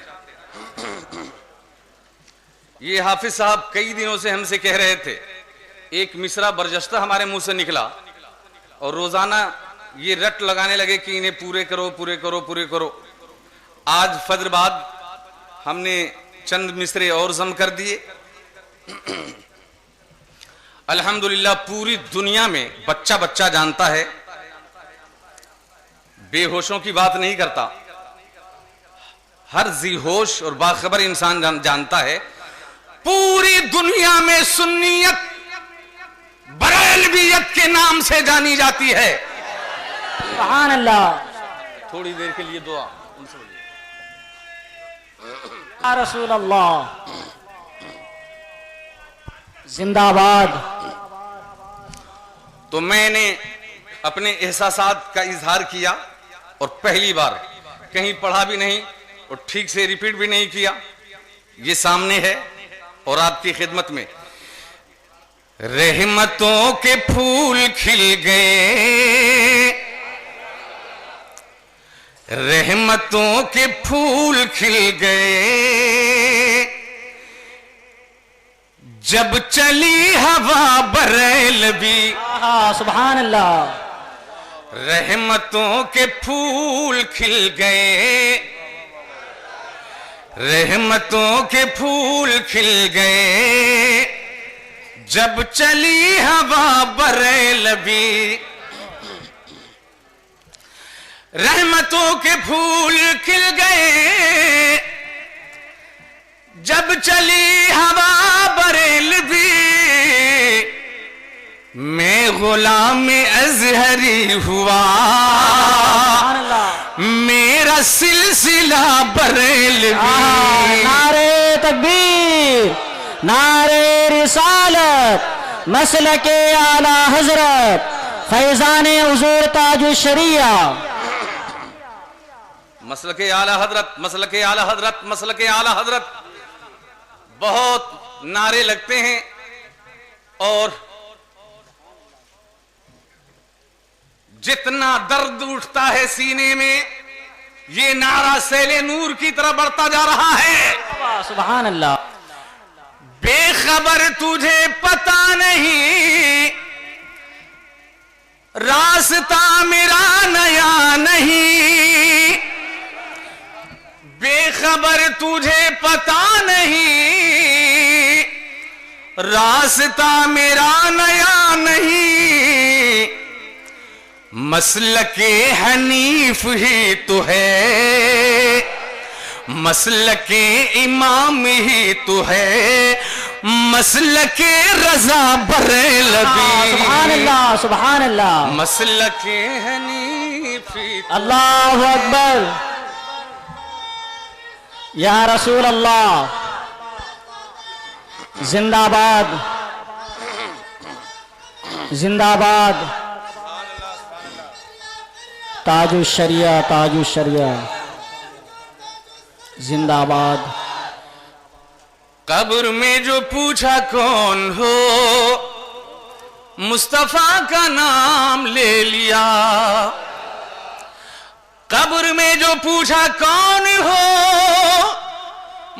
ये हाफिज साहब कई दिनों से हमसे कह रहे थे, एक मिसरा बरजस्ता हमारे मुंह से निकला और रोजाना ये रट लगाने लगे कि इन्हें पूरे करो, पूरे करो, पूरे करो। आज फजर बाद हमने चंद मिसरे और जम कर दिए। अल्हम्दुलिल्लाह पूरी दुनिया में बच्चा बच्चा जानता है, बेहोशों की बात नहीं करता, हर जी होश और बाखबर इंसान जानता है। पूरी दुनिया में सुन्नियत बरेलवियत के नाम से जानी जाती है। सुभान अल्लाह। थोड़ी देर के लिए दुआ उनसे बोलिए। या रसूल अल्लाह, जिंदाबाद। तो मैंने अपने एहसासात का इजहार किया और पहली बार कहीं पढ़ा भी नहीं और ठीक से रिपीट भी नहीं किया। ये सामने है और आपकी खिदमत में। रहमतों के फूल खिल गए, रहमतों के फूल खिल गए, जब चली हवा बरेलवी। सुभान अल्लाह। रहमतों के फूल खिल गए, रहमतों के फूल खिल गए, जब चली हवा बरेलवी। रहमतों के फूल खिल गए, जब चली हवा बरेलवी। मैं गुलाम अज़हरी हुआ, मेरा सिलसिला बरेलवी। नारे तकबीर, नारे रिसालत, मसलके आला हजरत, फैजान हुजूर ताजुश शरिया। मसलके आला हजरत, मसलके आला हजरत, मसलके आला हजरत, बहुत नारे लगते हैं और जितना दर्द उठता है सीने में, ये नारा सैले नूर की तरह बढ़ता जा रहा है। सुभान अल्लाह। बेखबर तुझे पता नहीं, रास्ता मेरा नया नहीं, बेखबर तुझे पता नहीं, रास्ता मेरा नया नहीं, मसलके हनीफ ही तो है, मसलके इमाम ही तो है, मसलके रजा बरेलवी। सुभान अल्लाह, सुभान अल्लाह। मसलके हनीफ ही तो अल्लाहु अकबर। या रसूल अल्लाह, जिंदाबाद, जिंदाबाद। ताजु शरिया, ताजु शरिया, जिंदाबाद। कब्र में जो पूछा कौन हो, मुस्तफा का नाम ले लिया। कब्र में जो पूछा कौन हो,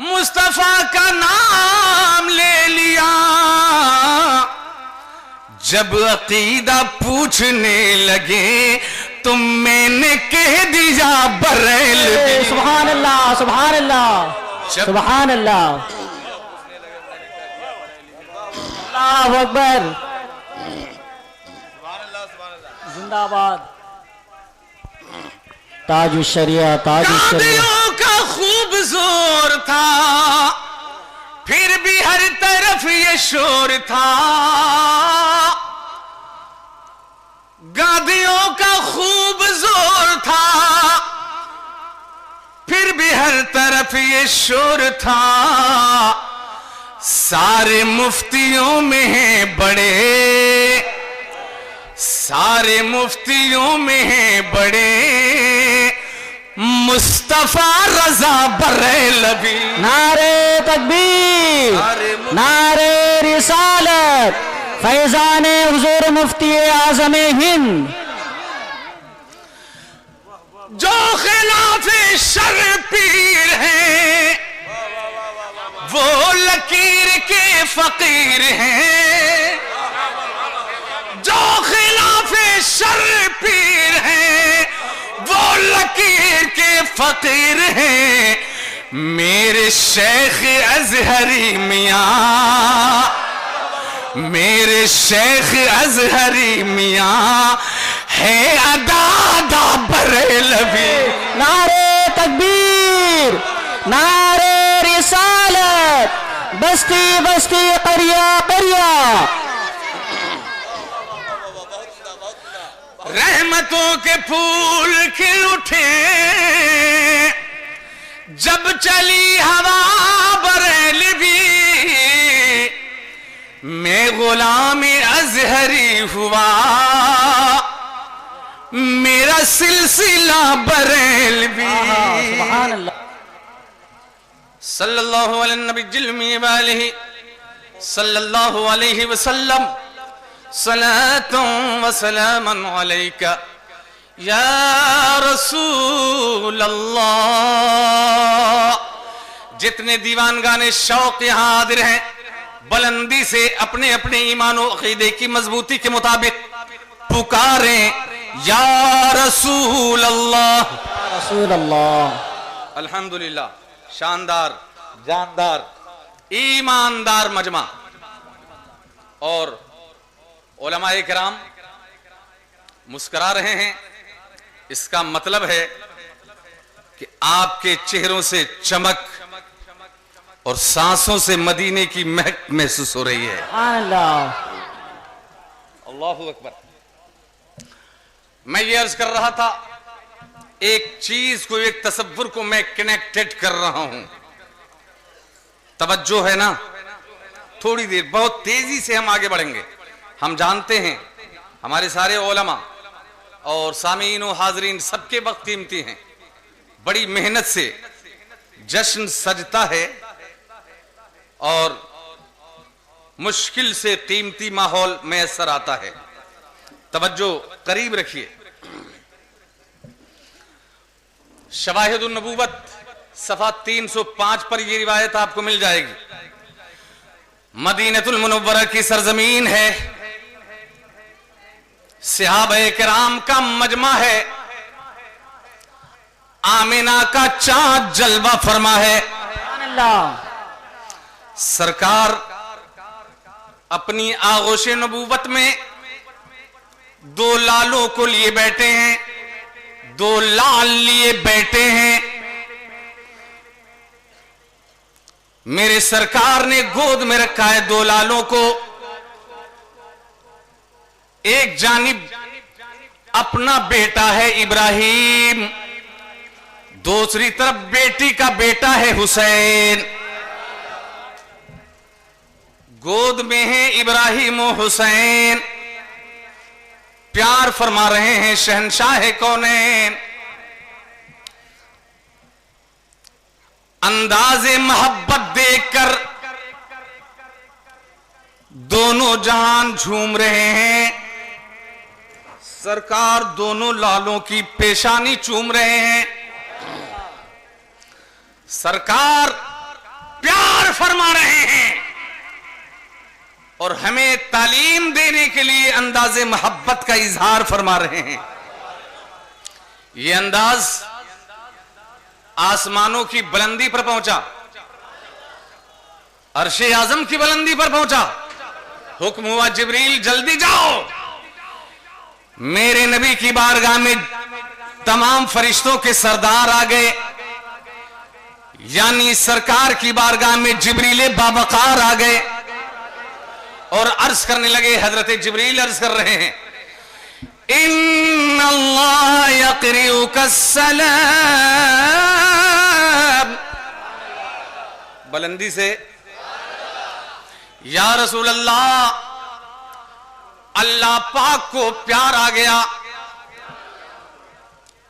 मुस्तफा का नाम ले लिया। जब अकीदा पूछने लगे तो मैंने कह दिया बरेलवी। सुभान अल्लाह, सुभान अल्लाह, सुभान अल्लाह। अल्लाहु अकबर, जिंदाबाद। ताजु शरिया, ताजु शरिया। गादियों का खूब जोर था, फिर भी हर तरफ ये शोर था। गादियों का खूब जोर था, फिर भी हर तरफ ये शोर था। सारे मुफ्तियों में है बड़े, सारे मुफ्तियों में है बड़े, मुस्तफा रजा बरेलवी। नारे तकबीर, नारे रिसालत, फैजाने हुजूर मुफ्ती आज़म हिंद। जो खिलाफे शर पीर हैं, वो लकीर के फकीर हैं। जो खिलाफे शर पीर हैं, वो लकीर के फकीर हैं। मेरे शेख अजहरी मियाँ, मेरे शेख अजहरी मियाँ है अदादा बरेलवी। नारे तकबीर, नारे रिसालत, बस्ती बस्ती करिया करिया। रहमतों के फूल खिल उठे, जब चली हवा बरेलवी। मैं गुलाम अजहरी हुआ, मेरा सिलसिला बरेलवी। सुभान अल्लाह। सल्लल्लाहु अलैहि सल्लल्लाहु अलैहि वसल्लम, सलातुं व सलामुन अलैका या रसूल अल्लाह। जितने दीवान गाने शौक यहां हाजिर हैं, बुलंदी से अपने अपने ईमान और अकीदे की मजबूती के मुताबिक पुकारें या रसूल अल्लाह, रसूल अल्लाह। अल्हम्दुलिल्लाह, शानदार, जानदार, ईमानदार मजमा। और उलमाए किराम मुस्कुरा रहे हैं, इसका मतलब है कि आपके चेहरों से चमक और सांसों से मदीने की महक महसूस हो रही है। अल्लाह, अल्लाहु अकबर। मैं ये अर्ज कर रहा था, एक चीज को, एक तसव्वुर को मैं कनेक्टेड कर रहा हूं। तवज्जो है ना? थोड़ी देर, बहुत तेजी से हम आगे बढ़ेंगे। हम जानते हैं हमारे सारे उलमा और सामीन और हाजरीन सबके वक्त कीमती हैं। बड़ी मेहनत से जश्न सजता है और मुश्किल से कीमती माहौल मैसर आता है। तवज्जो करीब रखिए। शवाहिदुन नबूवत सफा 305 पर यह रिवायत आपको मिल जाएगी। मदीनतुल मुनव्वरा की सरजमीन है, सहाबाए किराम का मजमा है, आमिना का चाँद जलवा फरमा है। सरकार अपनी आगोश नबूवत में दो लालों को लिए बैठे हैं, दो लाल लिए बैठे हैं। मेरे सरकार ने गोद में रखा है दो लालों को। एक जानिब अपना बेटा है इब्राहिम, दूसरी तरफ बेटी का बेटा है हुसैन। गोद में है इब्राहिम और हुसैन, प्यार फरमा रहे हैं शहंशाह कौनैन। अंदाज़े मोहब्बत देखकर दोनों जहान झूम रहे हैं। सरकार दोनों लालों की पेशानी चूम रहे हैं। सरकार प्यार फरमा रहे हैं और हमें तालीम देने के लिए अंदाज़े मोहब्बत का इजहार फरमा रहे हैं। यह अंदाज आसमानों की बुलंदी पर पहुंचा, अर्शे आजम की बुलंदी पर पहुंचा। हुक्म हुआ जिब्रील जल्दी जाओ। मेरे नबी की बारगाह में तमाम फरिश्तों के सरदार आ गए, यानी सरकार की बारगाह में जिब्रील बावकार आ गए और अर्ज करने लगे। हजरत जिब्रील अर्ज कर रहे हैं, इन्नल्लाह यक़रिउका सलाम। बुलंदी से, या रसूल अल्लाह, अल्लाह पाक को प्यार आ गया।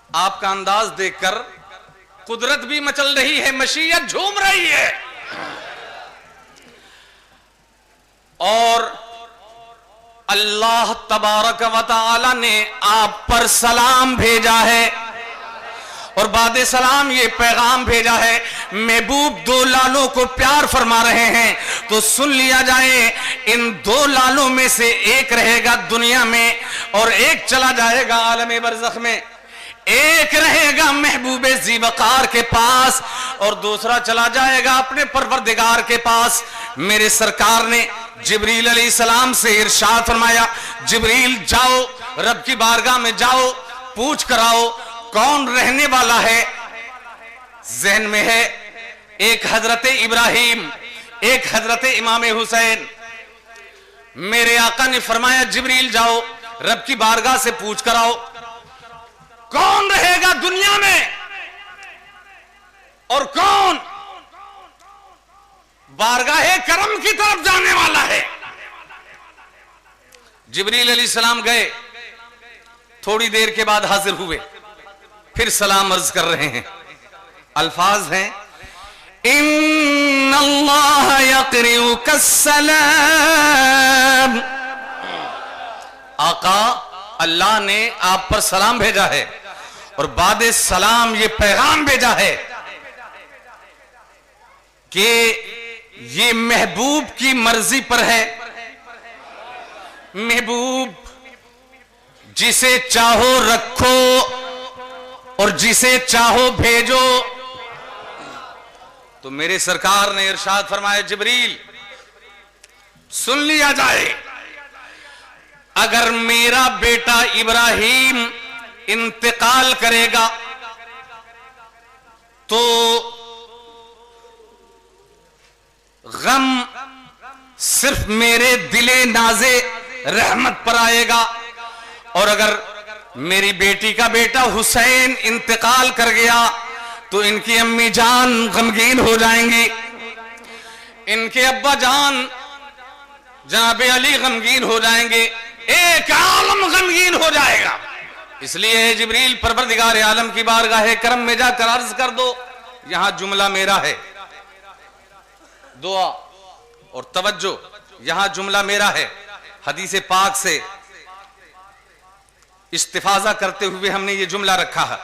आपका अंदाज देखकर कुदरत भी मचल रही है, मशीयत झूम रही है। और अल्लाह तबारक व तआला ने आप पर सलाम भेजा है और बाद सलाम ये पैगाम भेजा है, महबूब दो लालों को प्यार फरमा रहे हैं तो सुन लिया जाए। इन दो लालों में से एक रहेगा दुनिया में और एक चला जाएगा आलम बरज़ख में। एक रहेगा महबूबे ज़ीवकार के पास और दूसरा चला जाएगा अपने परवरदिगार के पास। मेरे सरकार ने जिब्रील अलैहिस्सलाम से इरशाद फरमाया, जिब्रील जाओ, रब की बारगाह में जाओ, पूछ कराओ कौन रहने वाला है। जहन में है एक हजरत इब्राहिम, एक हजरत इमाम हुसैन। मेरे आका ने फरमाया, जिब्रील जाओ, रब की बारगाह से पूछ कराओ कौन रहेगा दुनिया में और कौन बारगाहे करम की तरफ जाने वाला है। जिब्रील अलैहिस्सलाम गए, थोड़ी देर के बाद हाजिर हुए, फिर सलाम अर्ज कर रहे हैं। अल्फाज हैं, इन्नल्लाह यक़रिउका सलाम। आका अल्लाह ने आप पर सलाम भेजा है और बाद सलाम ये पैगाम भेजा है कि ये महबूब की मर्जी पर है। महबूब जिसे चाहो रखो और जिसे चाहो भेजो। तो मेरे सरकार ने इरशाद फरमाया, जिब्रील सुन लिया जाए, अगर मेरा बेटा इब्राहिम इंतकाल करेगा तो गम सिर्फ मेरे दिले नाजे रहमत पर आएगा और अगर मेरी बेटी का बेटा हुसैन इंतकाल कर गया तो इनकी अम्मी जान गमगीन हो जाएंगी, इनके अब्बा जान जनाब अली गमगीन हो जाएंगे, एक आलम गमगीन हो जाएगा। इसलिए जिब्रील परवरदिगार आलम की बारगाह करम में जाकर अर्ज कर दो, यहां जुमला मेरा है। दुआ और तवज्जो, यहां जुमला मेरा है। हदीस पाक से इस्तिफाजा करते हुए हमने ये जुमला रखा है।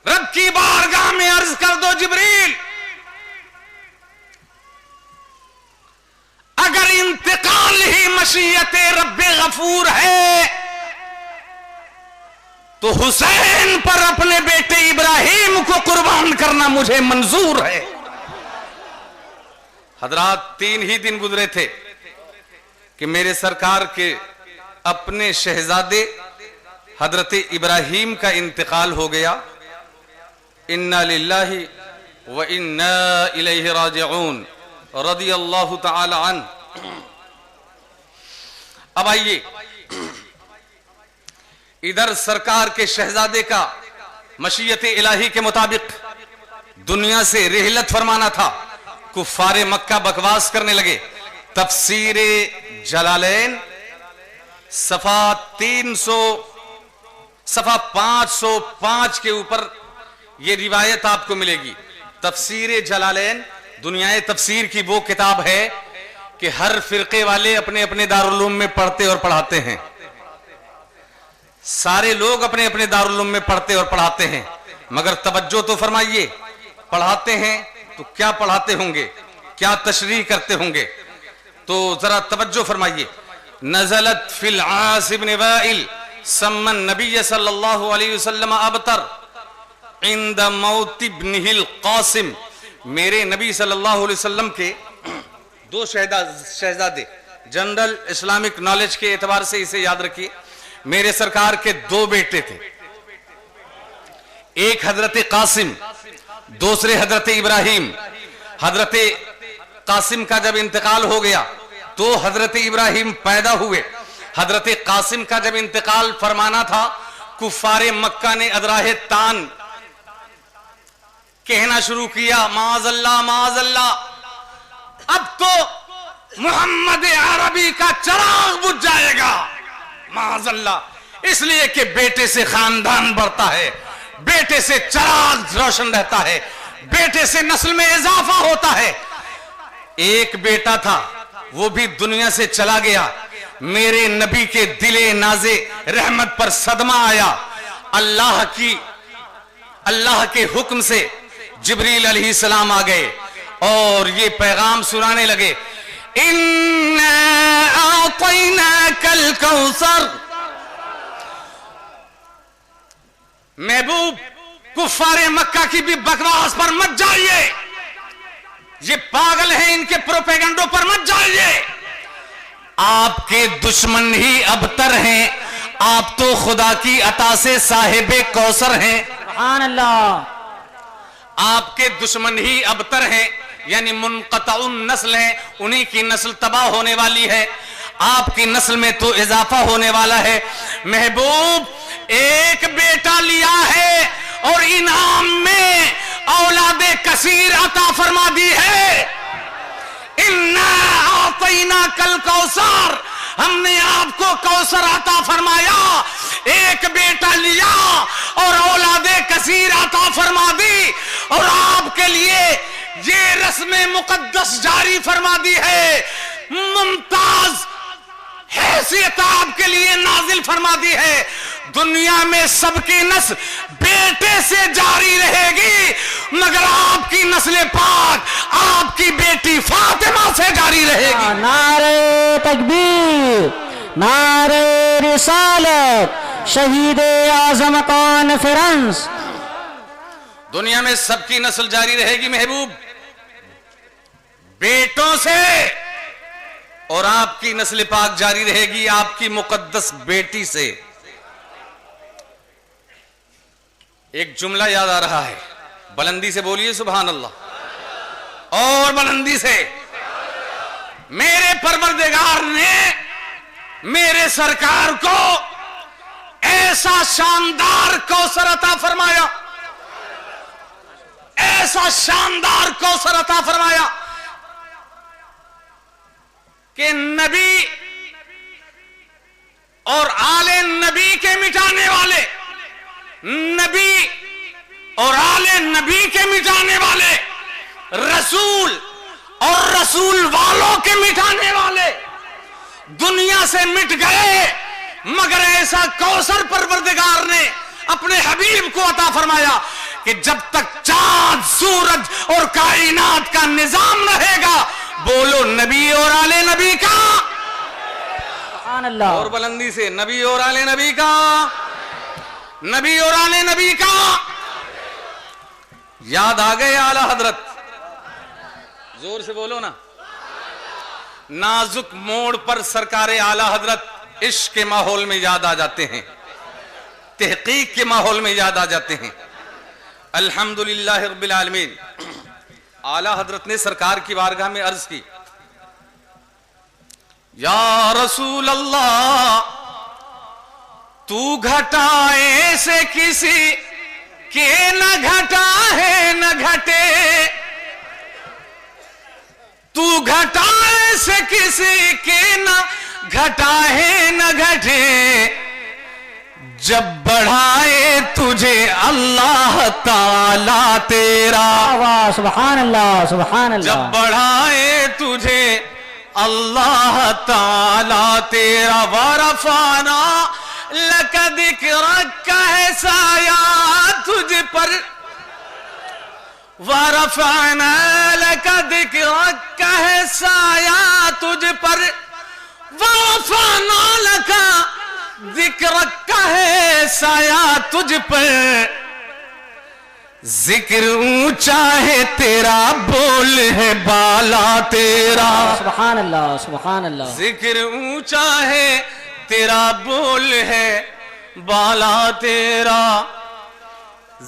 रब की बारगाह में अर्ज कर दो जिब्रील, अगर इंतकाल ही मशीयत रब्बे गफूर है तो हुसैन पर अपने बेटे इब्राहिम को कुर्बान करना मुझे मंजूर है। हजरात, 3 ही दिन गुजरे थे कि मेरे सरकार के अपने शहजादे हजरत इब्राहिम का इंतकाल हो गया। इन्ना लिल्लाहि व इन्ना इलैहि राजिऊन रदियल्लाहु ताला अन्हु। अब आइए, इधर सरकार के शहजादे का मशीयत इलाही के मुताबिक दुनिया से रिहलत फरमाना था। कुफ्फारे मक्का बकवास करने लगे। तफसीर जलालैन सफा 505 के ऊपर यह रिवायत आपको मिलेगी। तफसीर जलालैन दुनियाए तफसीर की वो किताब है कि हर फिरके वाले अपने अपने दारुल में पढ़ते और पढ़ाते हैं। सारे लोग अपने अपने दारुल में पढ़ते और पढ़ाते हैं, मगर तवज्जो तो फरमाइए, पढ़ाते हैं तो क्या पढ़ाते होंगे, क्या तशरीह करते होंगे, तो जरा तवज्जो फरमाइए। नज़लत फिल आस इब्न वाइल सम्मन नबी सल्लल्लाहु अलैहि वसल्लम अबतर इंद मौत इब्निहिल कासिम। मेरे नबी सल्लल्लाहु अलैहि वसल्लम के 2 शहजादे, जनरल इस्लामिक नॉलेज के एतबार से इसे याद रखिए, मेरे सरकार के 2 बेटे थे। एक हजरत कासिम, दूसरे हजरत इब्राहिम। हजरत कासिम का जब इंतकाल हो गया तो हजरत इब्राहिम पैदा हुए। हजरत कासिम का जब इंतकाल फरमाना था, कुफ्फारे मक्का ने अदराहे तान कहना शुरू किया, माज़अल्लाह माज़अल्लाह, अब तो मोहम्मद अरबी का चिराग बुझ जाएगा, माज़अल्लाह। इसलिए कि बेटे से खानदान बढ़ता है, बेटे से चिराग रोशन रहता है, बेटे से नस्ल में इजाफा होता है। एक बेटा था, वो भी दुनिया से चला गया। मेरे नबी के दिले नाजे रहमत पर सदमा आया। अल्लाह के हुक्म से जिब्रील अलैहिस्सलाम आ गए और ये पैगाम सुनाने लगे, इन्ना आतैनाकल कौसर। महबूब, कुफ्फारे मक्का की भी बकवास पर मत जाइए, ये पागल हैं, इनके प्रोपेगेंडो पर मत जाइए। आपके दुश्मन ही अबतर हैं, आप तो खुदा की अता से साहिबे कौसर हैं। सुभान अल्लाह। आपके दुश्मन ही अबतर हैं, यानी मुनक़तउन नस्ल हैं, उन्हीं की नस्ल तबाह होने वाली है, आपकी नस्ल में तो इजाफा होने वाला है। महबूब, एक बेटा लिया है और इनाम में औलादे कसीर अता फरमा दी है। इन्ना आतैना कल कौसर, हमने आपको कौसर अता फरमाया। एक बेटा लिया और औलादे कसीर अता फरमा दी, और आपके लिए ये रस्म मुकद्दस जारी फरमा दी है, मुमताज हैसियत आपके लिए नाजिल फरमा दी है। दुनिया में सबकी नस्ल बेटे से जारी रहेगी, मगर आपकी नस्ल पाक आपकी बेटी फातिमा से जारी रहेगी। नारे तकबीर, नारे रिसालत, शहीद आजम कॉन्फ्रेंस। दुनिया में सबकी नस्ल जारी रहेगी महबूब, बेटों से, और आपकी नस्ल पाक जारी रहेगी आपकी मुकद्दस बेटी से। एक जुमला याद आ रहा है, बुलंदी से बोलिए सुभान अल्लाह, और बुलंदी से। मेरे परवरदिगार ने मेरे सरकार को ऐसा शानदार कौसर अता फरमाया, ऐसा शानदार कौसर अता फरमाया कि नबी और आले नबी के मिटाने वाले नबी और आले नबी के मिटाने वाले, रसूल और रसूल वालों के मिटाने वाले दुनिया से मिट गए, मगर ऐसा कौसर परवरदिगार ने अपने हबीब को अता फरमाया कि जब तक चांद सूरज और कायनात का निजाम रहेगा, बोलो नबी और आले नबी का, सुभान अल्लाह। और बुलंदी से नबी और आले नबी का, नबी और आले नबी का। याद आ गए आला हजरत? जोर से बोलो ना। नाजुक मोड़ पर सरकारे आला हजरत इश्क के माहौल में याद आ जाते हैं, तहकीक के माहौल में याद आ जाते हैं। अल्हम्दुलिल्लाह रब्बिल आलमीन। आला हजरत ने सरकार की बारगाह में अर्ज की, या रसूल अल्लाह, तू घटाए से किसी के न घटा है न घटे, तू घटाए से किसी के न घटा है न घटे, जब बढ़ाए तुझे अल्लाह ताला तेरा, वाह सुभान अल्लाह सुभान अल्लाह। जब बढ़ाए तुझे अल्लाह ताला तेरा, वरफाना लक दिक्रक है साया तुझ पर, वरफाना लक दिक्रक है साया तुझ पर, वरफाना लक दिक्रक है साया तुझ पर, जिक्र ऊंचा है तेरा, बोल है बाला तेरा, सुभान अल्लाह सुभान अल्लाह। जिक्र ऊंचा है तेरा, बोल है बाला तेरा,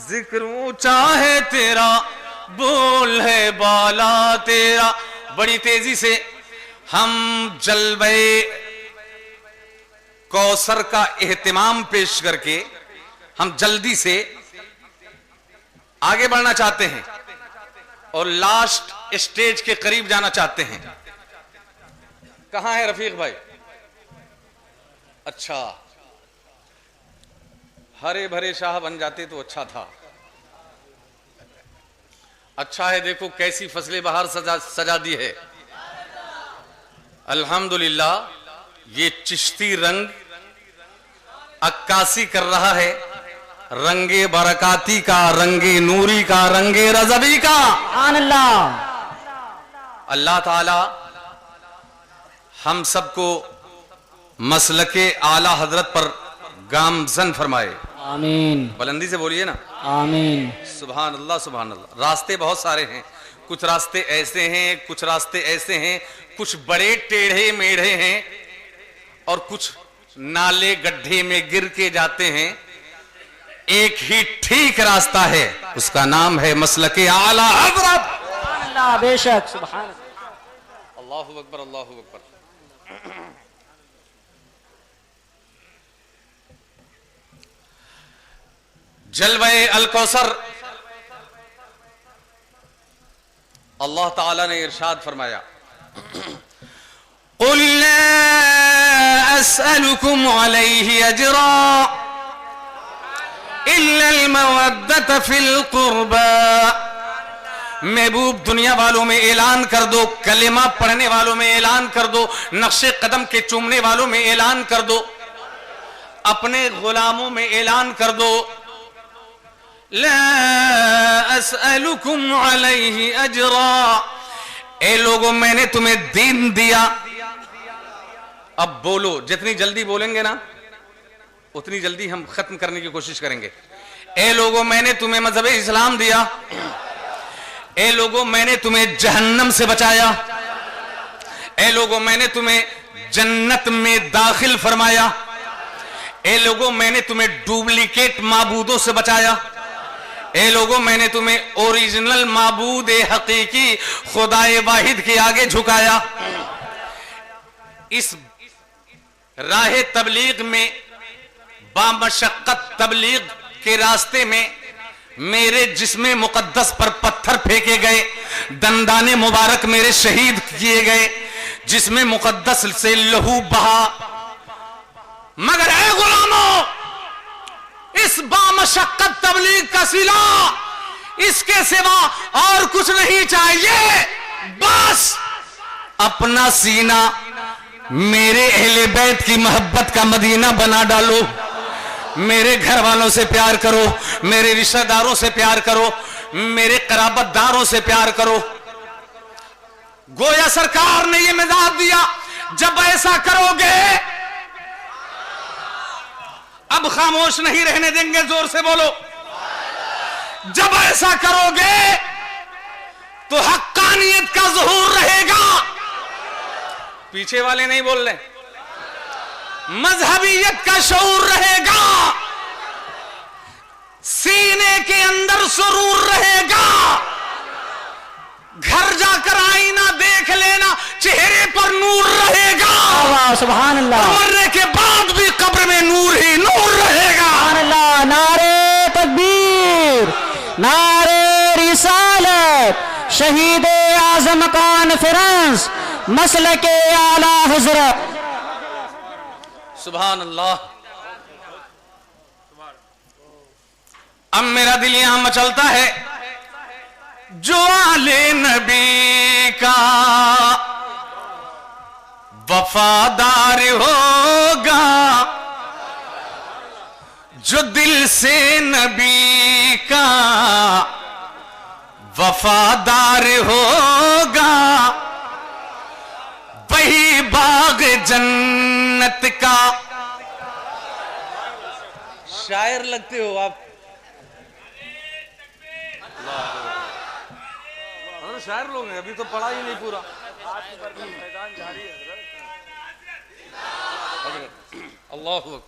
जिक्र ऊंचा है तेरा, बोल है बाला तेरा। बड़ी तेजी से हम जलवे कौसर का एहतिमाम पेश करके हम जल्दी से आगे बढ़ना चाहते हैं और लास्ट स्टेज के करीब जाना चाहते हैं। कहां है रफीक भाई? अच्छा, हरे भरे शाह बन जाते तो अच्छा था। अच्छा है, देखो कैसी फसलें बाहर सजा दी है। अल्हम्दुलिल्लाह। ये चिश्ती रंग अक्कासी कर रहा है, रंगे बरकाती का, रंगे नूरी का, रंगे रज़वी का। सुभान अल्लाह। अल्लाह ताला हम सबको मसलके आला हजरत पर गामजन फरमाए। आमीन। बुलंदी से बोलिए ना, आमीन। सुभान अल्लाह सुभान अल्लाह। रास्ते बहुत सारे हैं, कुछ रास्ते ऐसे हैं, कुछ रास्ते ऐसे हैं, कुछ बड़े टेढ़े मेढ़े हैं और कुछ नाले गड्ढे में गिर के जाते हैं। एक ही ठीक रास्ता है, उसका नाम है मसलके आला हजरत। सुभान अल्लाह, बेशक सुभान अल्लाह अकबर अल्लाह अकबर। जलवे अल कौसर, अल्लाह ताला ने इरशाद फरमाया, कुल ला अस्अलुकुम अलैहि अजरा इल्ला अल मवद्दत फिल कुर्बा। महबूब दुनिया वालों में ऐलान कर दो, कलेमा पढ़ने वालों में ऐलान कर दो, नक्शे कदम के चूमने वालों में ऐलान कर दो, अपने गुलामों में ऐलान कर दो, ला अस्अलुकुम अलैहि अजरा। ए लोगों, मैंने तुम्हें दीन दिया। अब बोलो, जितनी जल्दी बोलेंगे ना उतनी जल्दी हम खत्म करने की कोशिश करेंगे। ए लोगों, मैंने तुम्हें मजहब इस्लाम दिया। ए लोगों, मैंने तुम्हें जहन्नम से बचाया। ए लोगों, मैंने तुम्हें जन्नत में दाखिल फरमाया। ए लोगों, मैंने तुम्हें डुप्लीकेट माबूदों से बचाया। ए लोगों, मैंने तुम्हें ओरिजिनल माबूद हकीकी खुदाए वाहिद के आगे झुकाया। इस राह तबलीग में, बामशक्कत तबलीग के रास्ते में मेरे जिस्मे मुकद्दस पर पत्थर फेंके गए, दंदाने मुबारक मेरे शहीद किए गए, जिसमें मुकद्दस से लहू बहा। मगर ऐ गुलामों, इस बामशक्कत तबलीग का सिला, इसके सिवा और कुछ नहीं चाहिए। बस अपना सीना मेरे अहले बैत की मोहब्बत का मदीना बना डालो। मेरे घर वालों से प्यार करो, मेरे रिश्तेदारों से प्यार करो, मेरे कराबतदारों से प्यार करो। गोया सरकार ने यह मिजाज दिया, जब ऐसा करोगे, अब खामोश नहीं रहने देंगे, जोर से बोलो, जब ऐसा करोगे तो हक्कानियत का ज़ुहूर रहेगा। पीछे वाले नहीं बोल रहे, मजहबियत का शऊर रहेगा, सीने के अंदर सुरूर रहेगा। घर जाकर आईना देख लेना, चेहरे पर नूर रहेगा। सुभान अल्लाह। मरने के बाद भी कब्र में नूर ही नूर रहेगा। सुभान अल्लाह। नारे तकबीर, नारे रिसालत, शहीद आजम कॉन्फ्रेंस, मसलके आला हजरत। सुभान अल्लाह। अब मेरा दिल यहां मचलता है, जो आले नबी का वफादार होगा, जो दिल से नबी का वफादार होगा, वही बाग जन्नत का। शायर लगते हो आप, शायर लोग हैं, अभी तो पढ़ा ही नहीं पूरा। अल्लाह अकबर।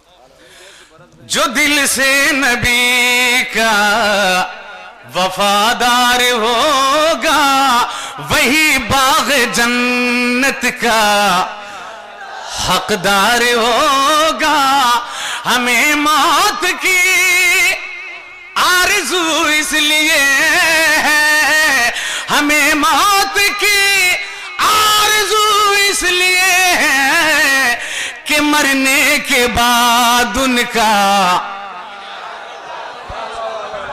जो दिल से नबी का वफादार होगा, वही बाग जन्नत का हकदार होगा। हमें मौत की आरज़ू इसलिए है, हमें मौत की आरज़ू इसलिए है कि मरने के बाद उनका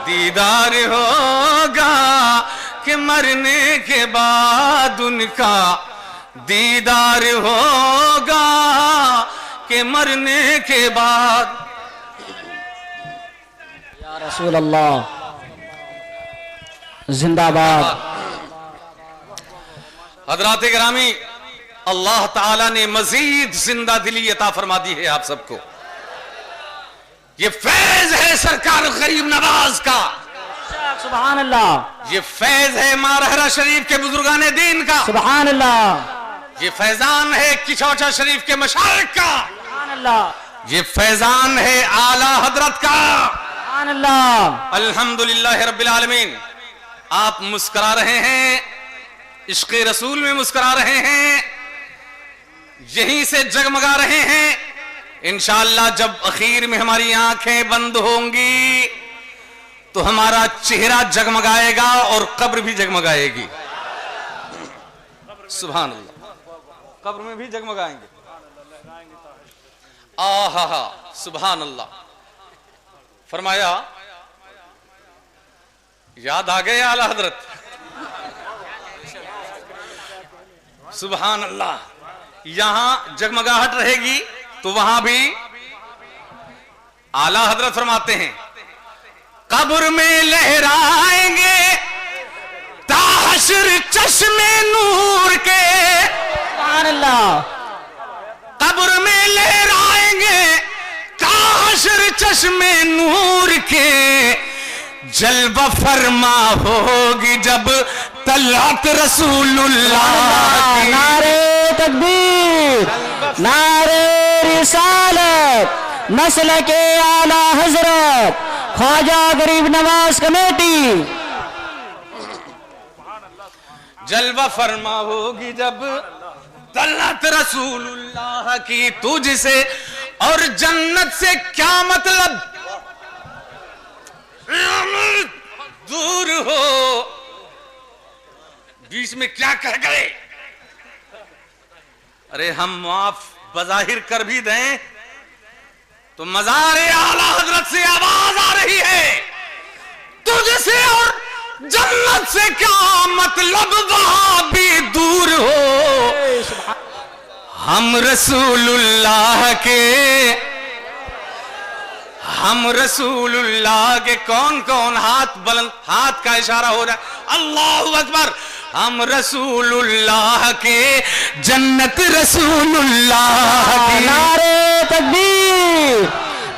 दीदार होगा, कि मरने के बाद उनका दीदार होगा, कि मरने के बाद। या रसूल अल्लाह जिंदाबाद। हज़रात गिरामी, अल्लाह ताला ने मजीद जिंदा दिली अता फरमा दी है आप सबको। ये फैज है सरकार गरीब नवाज का, सुभान अल्लाह। ये फैज है मारहरा शरीफ के बुजुर्गाने दीन का, सुभान अल्लाह। ये फैजान है किचौचा शरीफ के मशाइख का, सुभान अल्लाह। ये फैजान है आला हजरत का। सुभान अल्लाह। अल्हम्दुलिल्लाह रब्बिल आलमीन। आप मुस्कुरा रहे हैं, इश्क़ रसूल में मुस्कुरा रहे हैं, यहीं से जगमगा रहे हैं। इंशाअल्लाह जब आखिर में हमारी आंखें बंद होंगी तो हमारा चेहरा जगमगाएगा और कब्र भी जगमगाएगी। सुभान अल्लाह। कब्र में भी जगमगाएंगे। आहा, सुभान अल्लाह। फरमाया, याद आ गए आला हजरत। सुभान अल्लाह। यहां जगमगाहट रहेगी तो वहां भी आला हजरत फरमाते हैं, कब्र में लहराएंगे ताहशर चश्मे नूर के। सुभान अल्लाह। कब्र में लहराएंगे ताहशर चश्मे नूर के। जलवा फरमा होगी जब तलअत रसूलुल्लाह की। नारे तकबीर, नारे रिसालत, मसलके आला हजरत, ख्वाजा गरीब नवाज कमेटी। जलवा फरमा होगी जब तलअत रसूलुल्लाह की। तुझसे और जन्नत से क्या मतलब, दूर हो। बीच में क्या कह गए? अरे हम माफ बजाहिर कर भी दें तो मज़ारे आला हजरत से आवाज आ रही है, तुझसे और जन्नत से क्या मतलब, वहां भी दूर हो। हम रसूलुल्लाह के कौन कौन हाथ बुलंद, हाथ का इशारा हो रहा है, अल्लाहु अकबर। हम रसूलुल्लाह के, जन्नत रसूलुल्लाह की। नारे तकबीर,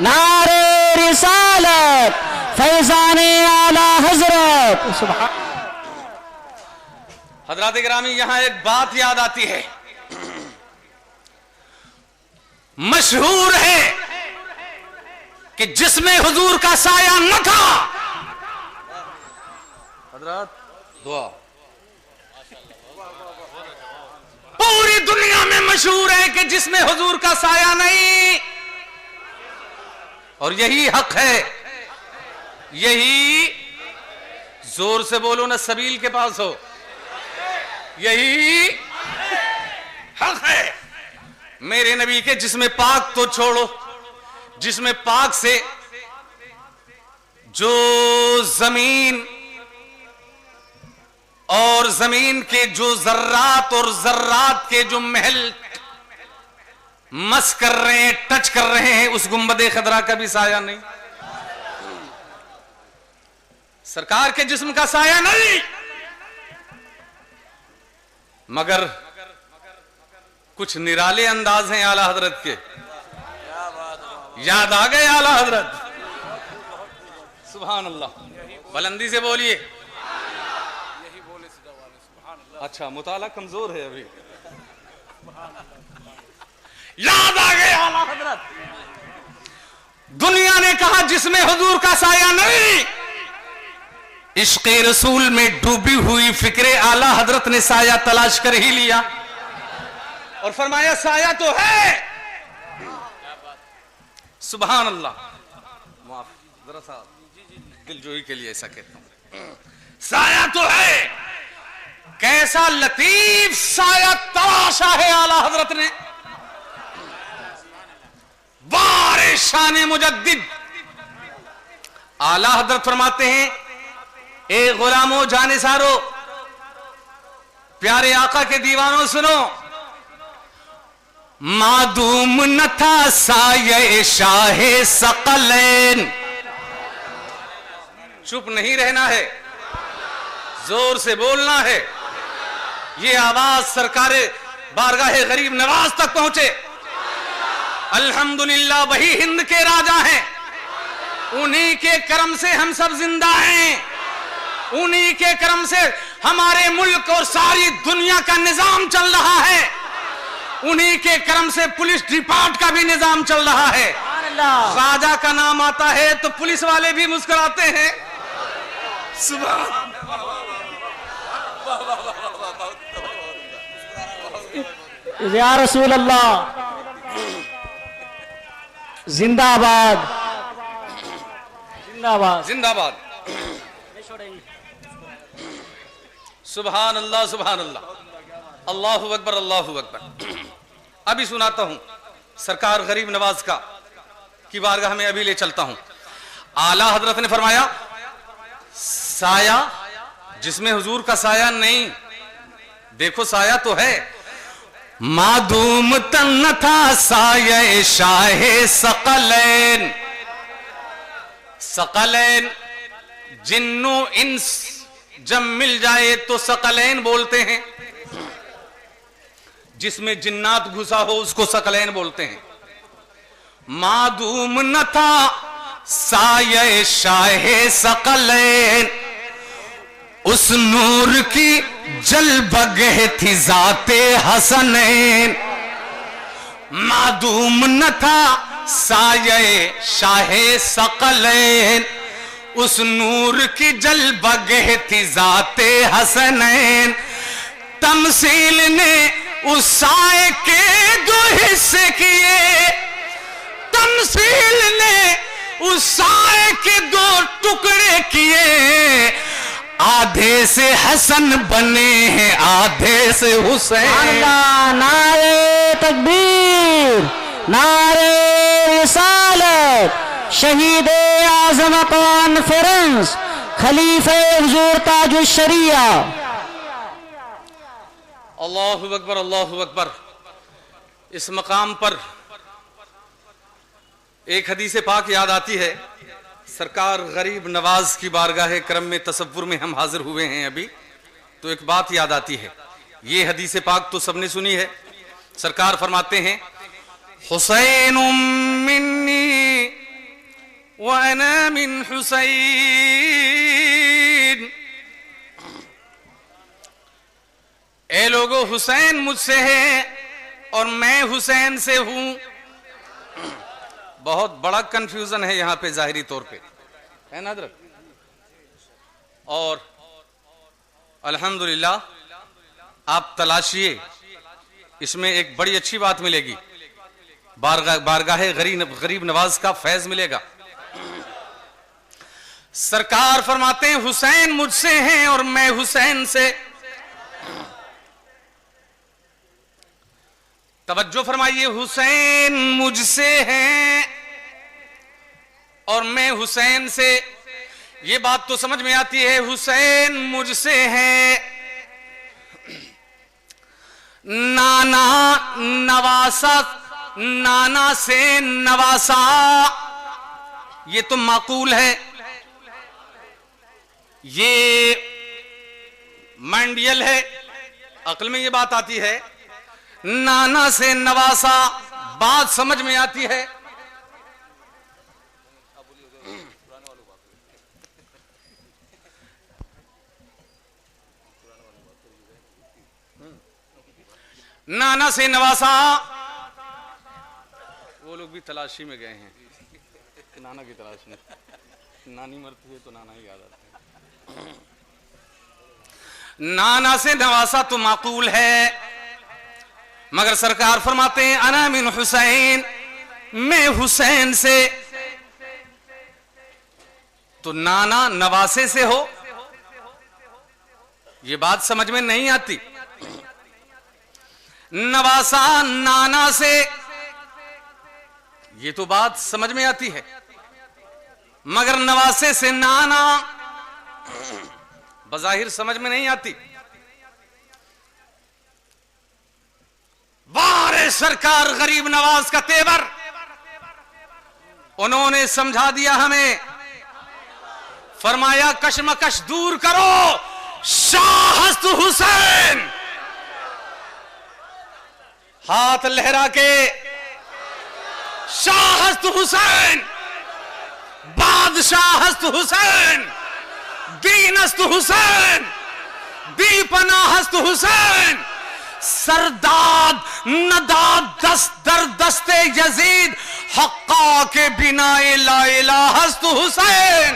नारे रिसालत, फैज़ाने आला हजरत। सुभान। हजरात गिरामी, यहां एक बात याद आती है, मशहूर है कि जिसमें हुजूर का साया न था, हजरत दुआ, पूरी दुनिया में मशहूर है कि जिसमें हुजूर का साया नहीं, और यही हक है, यही, जोर से बोलो ना, सबील के पास हो, यही हक है मेरे नबी के, जिसमें पाक तो छोड़ो, जिसमें पाक से जो जमीन और जमीन के जो जर्रात और जर्रात के जो महल मस कर रहे हैं, टच कर रहे हैं, उस गुंबदे खदरा का भी साया नहीं, सरकार के जिस्म का साया नहीं। मगर कुछ निराले अंदाज हैं आला हजरत के, याद आ गए आला हजरत, सुभान अल्लाह, बुलंदी से बोलिए। अच्छा, मुताला कमजोर है अभी, याद आ गए आला हजरत। दुनिया ने कहा जिसमें हुजूर का साया नहीं, इश्क़े रसूल में डूबी हुई फिक्रे आला हजरत ने साया तलाश कर ही लिया और फरमाया साया तो है। सुभान अल्लाह, माफ जरा सा दिलजोई के लिए ऐसा कहता हूं, साया तो है। कैसा लतीफ साया तराशा है आला हजरत ने, बारे शान मुजद्दिद। आला हजरत फरमाते हैं, ए गुलामो जानिसारो, प्यारे आका के दीवानों सुनो, मादूम न था साये शाहे सकलैन। चुप नहीं रहना है, जोर से बोलना है, ये आवाज सरकारे बारगाहे गरीब नवाज तक पहुंचे। अल्हम्दुलिल्लाह वही हिंद के राजा हैं, उन्हीं के करम से हम सब जिंदा हैं, उन्हीं के करम से हमारे मुल्क और सारी दुनिया का निजाम चल रहा है, उन्हीं के करम से पुलिस डिपार्ट का भी निजाम चल रहा है। राजा का नाम आता है तो पुलिस वाले भी मुस्कुराते हैं। सुभान या रसूल अल्लाह, जिंदाबाद जिंदाबाद जिंदाबाद। सुभान अल्लाह, सुभान अल्लाह, अल्लाहु अकबर, अल्लाहु अकबर। अभी सुनाता हूं सरकार गरीब नवाज का की बारगाह में, अभी ले चलता हूं। आला हजरत ने फरमाया, साया जिसमें हुजूर का साया नहीं, देखो साया तो है। मादूम तन था साये शाहे सकलैन। सकलैन जिन्नो इंस जब मिल जाए तो सकलैन बोलते हैं, जिसमें जिन्नात घुसा हो उसको सकलैन बोलते हैं। मादूम न था साये शाहे सकलैन, उस नूर की जलबगह थी जाते हसनैन। मादूम न था साये शाहे सकलैन, उस नूर की जलबगह थी जाते हसनैन। तमसील ने उस साए के दो हिस्से किए, तमसील ने उस साए के दो टुकड़े किए। आधे से हसन बने हैं, आधे से हुसैन। नारे तकबीर, नारे रिसालत। रिसालत शहीद आज़म कॉन्फ्रेंस खलीफे हुजूर ताजुश शरिया। अल्लाहु अकबर, अल्लाहु अकबर। इस मकाम पर एक हदीस पाक याद आती है। सरकार गरीब नवाज की बारगाह करम में तसव्वुर में हम हाजिर हुए हैं अभी, तो एक बात याद आती है। ये हदीस पाक तो सबने सुनी है। सरकार फरमाते हैं, हुसैन मिन्नी व अना मिन हुसैन। ए लोगो, हुसैन मुझसे है और मैं हुसैन से हूं। बहुत बड़ा कंफ्यूजन है यहां पे जाहिरी तौर पे, है ना हज़रत? और अल्हम्दुलिल्लाह आप तलाशिए, इसमें एक बड़ी अच्छी बात मिलेगी। बारगाह गरीब नवाज का फैज मिलेगा। सरकार फरमाते हैं, हुसैन मुझसे हैं और मैं हुसैन से। तवज्जो फरमाइए, हुसैन मुझसे हैं और मैं हुसैन से। ये बात तो समझ में आती है, हुसैन मुझसे है। नाना नवासा, नाना से नवासा, ये तो माकूल है। ये मंडियल है, अक्ल में ये बात आती है। नाना से नवासा बात समझ में आती है। नाना से नवासा, वो लोग भी तलाशी में गए हैं नाना की तलाश में। नानी मरती है तो नाना ही याद आता है। नाना से नवासा तो माकूल है, मगर सरकार फरमाते हैं, अना मिन हुसैन, मैं हुसैन से। तो नाना नवासे से हो, ये बात समझ में नहीं आती। नवासा नाना से, ये तो बात समझ में आती है, मगर नवासे से नाना बज़ाहिर समझ में नहीं आती। वारे सरकार गरीब नवाज का तेवर, उन्होंने समझा दिया हमें। फरमाया, कशमकश दूर करो, शाहस्त हुसैन। हाथ लहरा के, शाहस्त हुसैन, बादशाहस्त हुसैन, दीनस्त हुसैन, दीपनाहस्त हुसैन, सरदाद नदाद दस्त दर दस्ते यजीद, हक्का के बिना ला इलाहस्त हुसैन।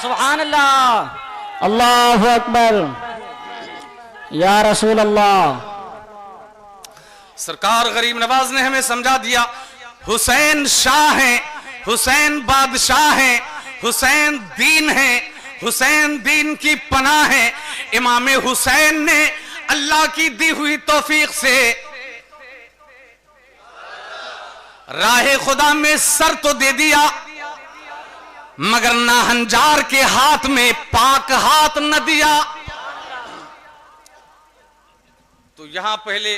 सुभान अल्लाह, अल्लाहु अकबर, या रसूल अल्लाह। सरकार गरीब नवाज ने हमें समझा दिया, हुसैन शाह हैं, हुसैन बादशाह हैं, हुसैन दीन हैं, हुसैन दीन की पनाह है। इमाम हुसैन ने अल्लाह की दी हुई तौफीक से राह खुदा में सर तो दे दिया, मगर नाहंजार के हाथ में पाक हाथ न दिया। तो यहां पहले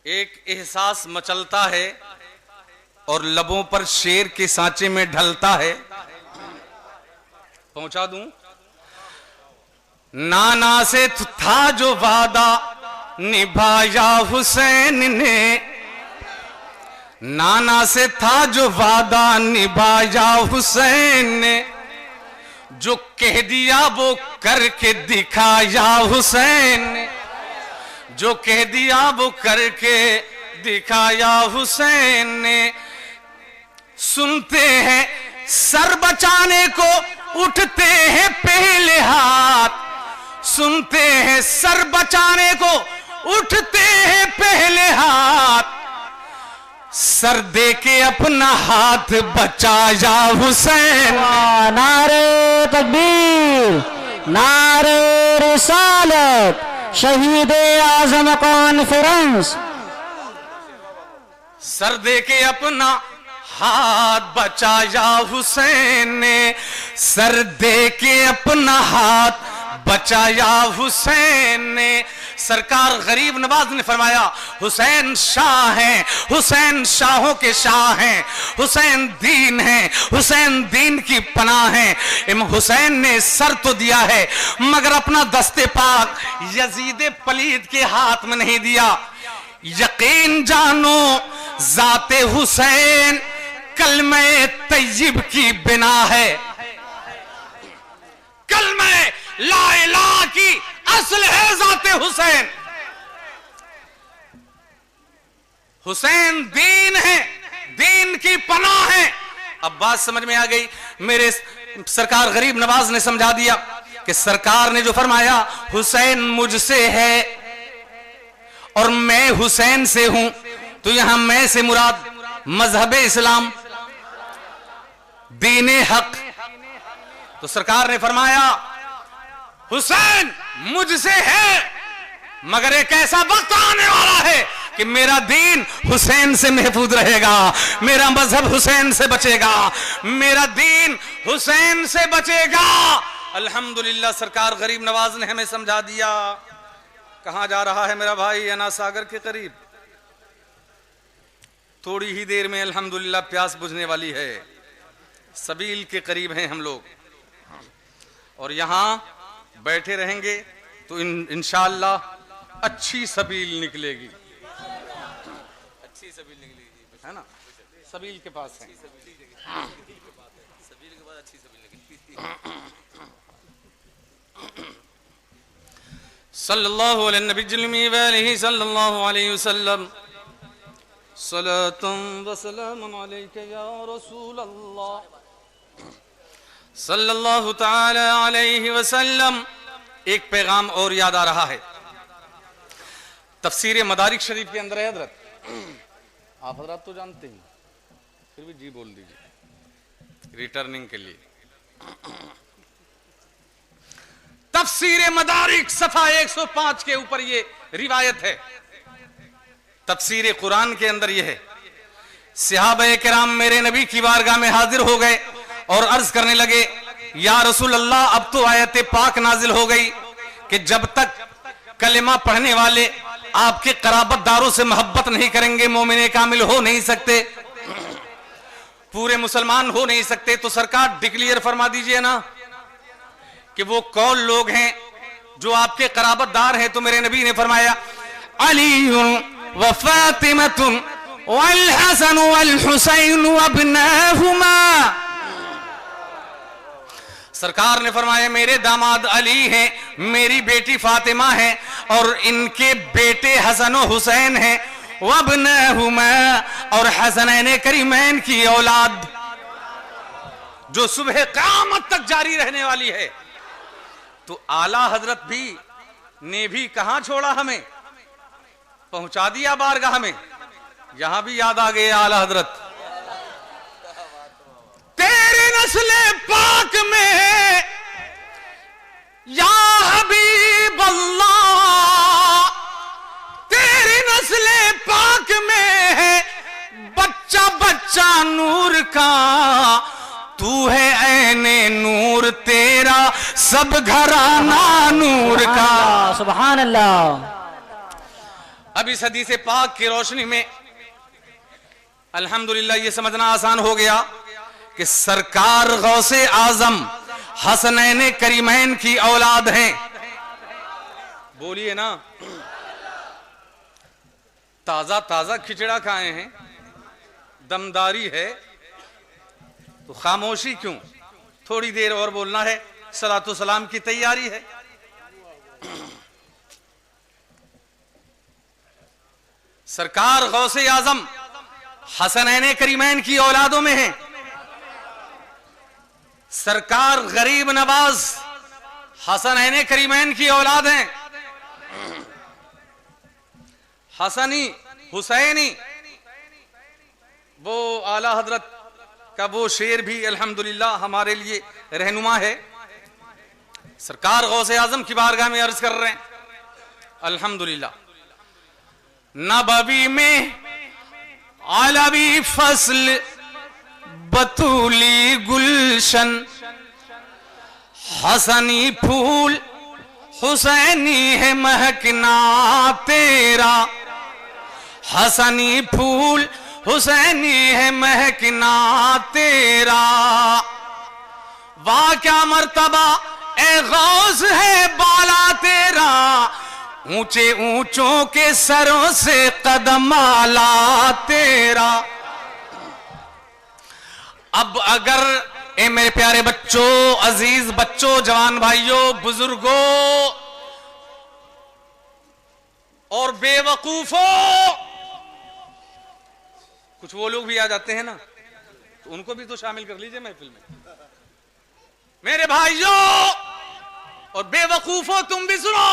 एक एहसास मचलता है और लबों पर शेर के सांचे में ढलता है। पहुंचा दूं? नाना से था जो वादा निभाया हुसैन ने, नाना से था जो वादा निभाया हुसैन ने, जो कह दिया वो करके दिखाया हुसैन ने, जो कह दिया वो करके दिखाया हुसैन ने। सुनते हैं सर बचाने को उठते हैं पहले हाथ, सुनते हैं सर बचाने को उठते हैं पहले हाथ, सर दे के अपना हाथ बचाया हुसैन। नारे तकबीर, नारे रिसालत, शहीद आज़म कॉन्फ्रेंस। सर दे के अपना हाथ बचाया हुसैन ने, सर दे के अपना हाथ बचाया हुसैन ने। सरकार गरीब नवाज ने फरमाया हुसैन शाह हैं, हुसैन शाहों के शाह हैं, हुसैन दीन हैं, हुसैन दीन की पनाह हैं। इमाम हुसैन ने सर तो दिया है मगर अपना दस्ते पाक यजीद पलीद के हाथ में नहीं दिया। यकीन जानो जाते हुसैन कलमे तय्यब की बिना है, कलमे ला इलाहा की असल है जाते हुसैन। हुसैन दीन है, दीन की पनाह है। अब बात समझ में आ गई। मेरे सरकार गरीब नवाज ने समझा दिया कि सरकार ने जो फरमाया हुसैन मुझसे है और मैं हुसैन से हूं, तो यहां मैं से मुराद मजहब इस्लाम, दीन हक। तो सरकार ने फरमाया हुसैन मुझसे है मगर एक ऐसा वक्त आने वाला है कि मेरा दीन हुसैन से महफूज रहेगा, मेरा मजहब हुसैन से बचेगा, मेरा दीन हुसैन से बचेगा। अल्हम्दुलिल्लाह सरकार गरीब नवाज ने हमें समझा दिया। कहां जा रहा है मेरा भाई? अना सागर के करीब। थोड़ी ही देर में अल्हम्दुलिल्लाह प्यास बुझने वाली है। सबील के करीब हैं हम लोग और यहां बैठे रहेंगे तो इंशाअल्लाह अच्छी सबील निकलेगी, अच्छी सबील निकलेगी, है ना? सबील के पास है, सबील के बाद अच्छी सबील निकलेगी। सल्लल्लाहु अलैहि वसल्लम सलातुम व सलामुन अलैका या रसूल अल्लाह सल्लल्लाहु ताला अलैहि वसल्लम। एक पैगाम और याद आ रहा है, तफसीर मदारिक शरीफ के अंदर है हजरत, आप हजरत तो जानते हैं फिर भी जी बोल दीजिए रिटर्निंग के लिए। तफसीर मदारिक सफा 105 के ऊपर ये रिवायत है। तफसीर कुरान के अंदर यह है, सहाबा किराम मेरे नबी की बारगाह में हाजिर हो गए और अर्ज करने लगे या रसूल अल्लाह अब तो आयत पाक नाजिल हो गई कि जब तक कलिमा पढ़ने वाले आपके कराबतदारों से मोहब्बत नहीं करेंगे मोमिने कामिल हो नहीं सकते, पूरे मुसलमान हो नहीं सकते। तो सरकार डिक्लेयर फरमा दीजिए ना कि वो कौन लोग हैं जो आपके कराबतदार हैं। तो मेरे नबी ने फरमाया अली व फातिमतुन वल हसन वल हुसैन वब्नाहुमा। सरकार ने फरमाया मेरे दामाद अली हैं, मेरी बेटी फातिमा है और इनके बेटे हसन और हुसैन हैं, वब्नाहुमा और हसनैन करीमैन की औलाद जो सुबह क़यामत तक जारी रहने वाली है। तो आला हजरत भी ने भी कहां छोड़ा, हमें पहुंचा दिया बारगाह में। यहां भी याद आ गए आला हजरत, तेरे नस्ले पाक में या हबीब अल्लाह, तेरे नस्ले पाक में है बच्चा बच्चा नूर का, तू है ऐने नूर तेरा सब घराना नूर का। सुभान अल्लाह। अब इस हदीस पाक की रोशनी में अल्हम्दुलिल्लाह ये समझना आसान हो गया कि सरकार गौसे आजम हसनैन करीमैन की औलाद हैं। बोलिए ना, ताजा ताजा खिचड़ा खाए हैं, दमदारी है, तो खामोशी क्यों? थोड़ी देर और बोलना है, सलातो सलाम की तैयारी है। सरकार गौसे आजम हसनैन करीमैन की औलादों में है। सरकार गरीब नवाज हसनैन करीमैन की औलाद हैं। हसनी हुसैनी, वो आला हजरत का वो शेर भी अल्हम्दुलिल्लाह हमारे लिए रहनुमा है। सरकार गौसे आजम की बारगाह में अर्ज कर रहे हैं अल्हम्दुलिल्लाह, नबवी में आलवी फसल बतूली गुलशन हसनी फूल हुसैनी है महकना तेरा, हसनी फूल हुसैनी है महकना तेरा। वाह क्या मर्तबा ए गौस है बाला तेरा, ऊंचे ऊंचों के सरों से कदम आला तेरा। अब अगर ए मेरे प्यारे बच्चों, अजीज बच्चों, जवान भाइयों, बुजुर्गों और बेवकूफों, कुछ वो लोग भी आ जाते हैं ना, तो उनको भी तो शामिल कर लीजिए महफिल में। मेरे भाइयों और बेवकूफों, तुम भी सुनो।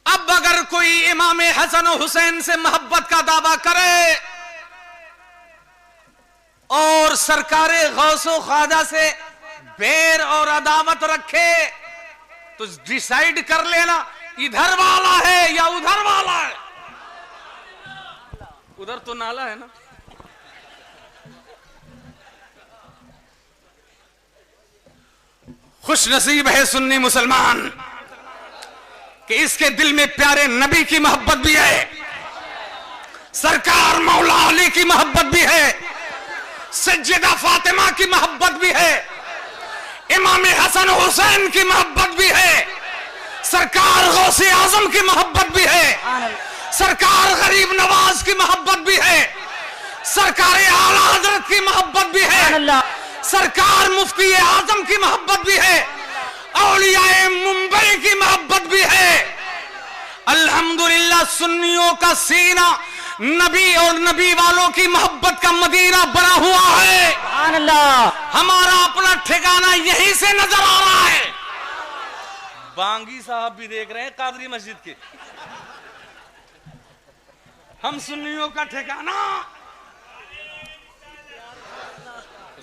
अब अगर कोई इमाम हसन और हुसैन से मोहब्बत का दावा करे और सरकारे गौसो ख्वाजा से बैर और अदावत रखे, तो डिसाइड कर लेना इधर वाला है या उधर वाला है। उधर तो नाला है ना। खुश नसीब है सुन्नी मुसलमान कि इसके दिल में प्यारे नबी की मोहब्बत भी है, सरकार मौला अली की मोहब्बत भी है, सज्जिदा फातिमा की मोहब्बत भी है, इमाम हसन हुसैन की मोहब्बत भी है, सरकार गौसे आजम की मोहब्बत भी है, सरकार गरीब नवाज की मोहब्बत भी है, सरकार आला हजरत की मोहब्बत भी है, सरकार मुफ्ती आजम की मोहब्बत भी है, औलियाए मुंबई की मोहब्बत भी है। अल्हम्दुलिल्लाह सुन्नियों का सीना नबी और नबी वालों की मोहब्बत का मदीना बना हुआ है। हमारा अपना ठिकाना यहीं से नजर आ रहा है। बांगी साहब भी देख रहे हैं कादरी मस्जिद के। हम सुन्नियों का ठिकाना,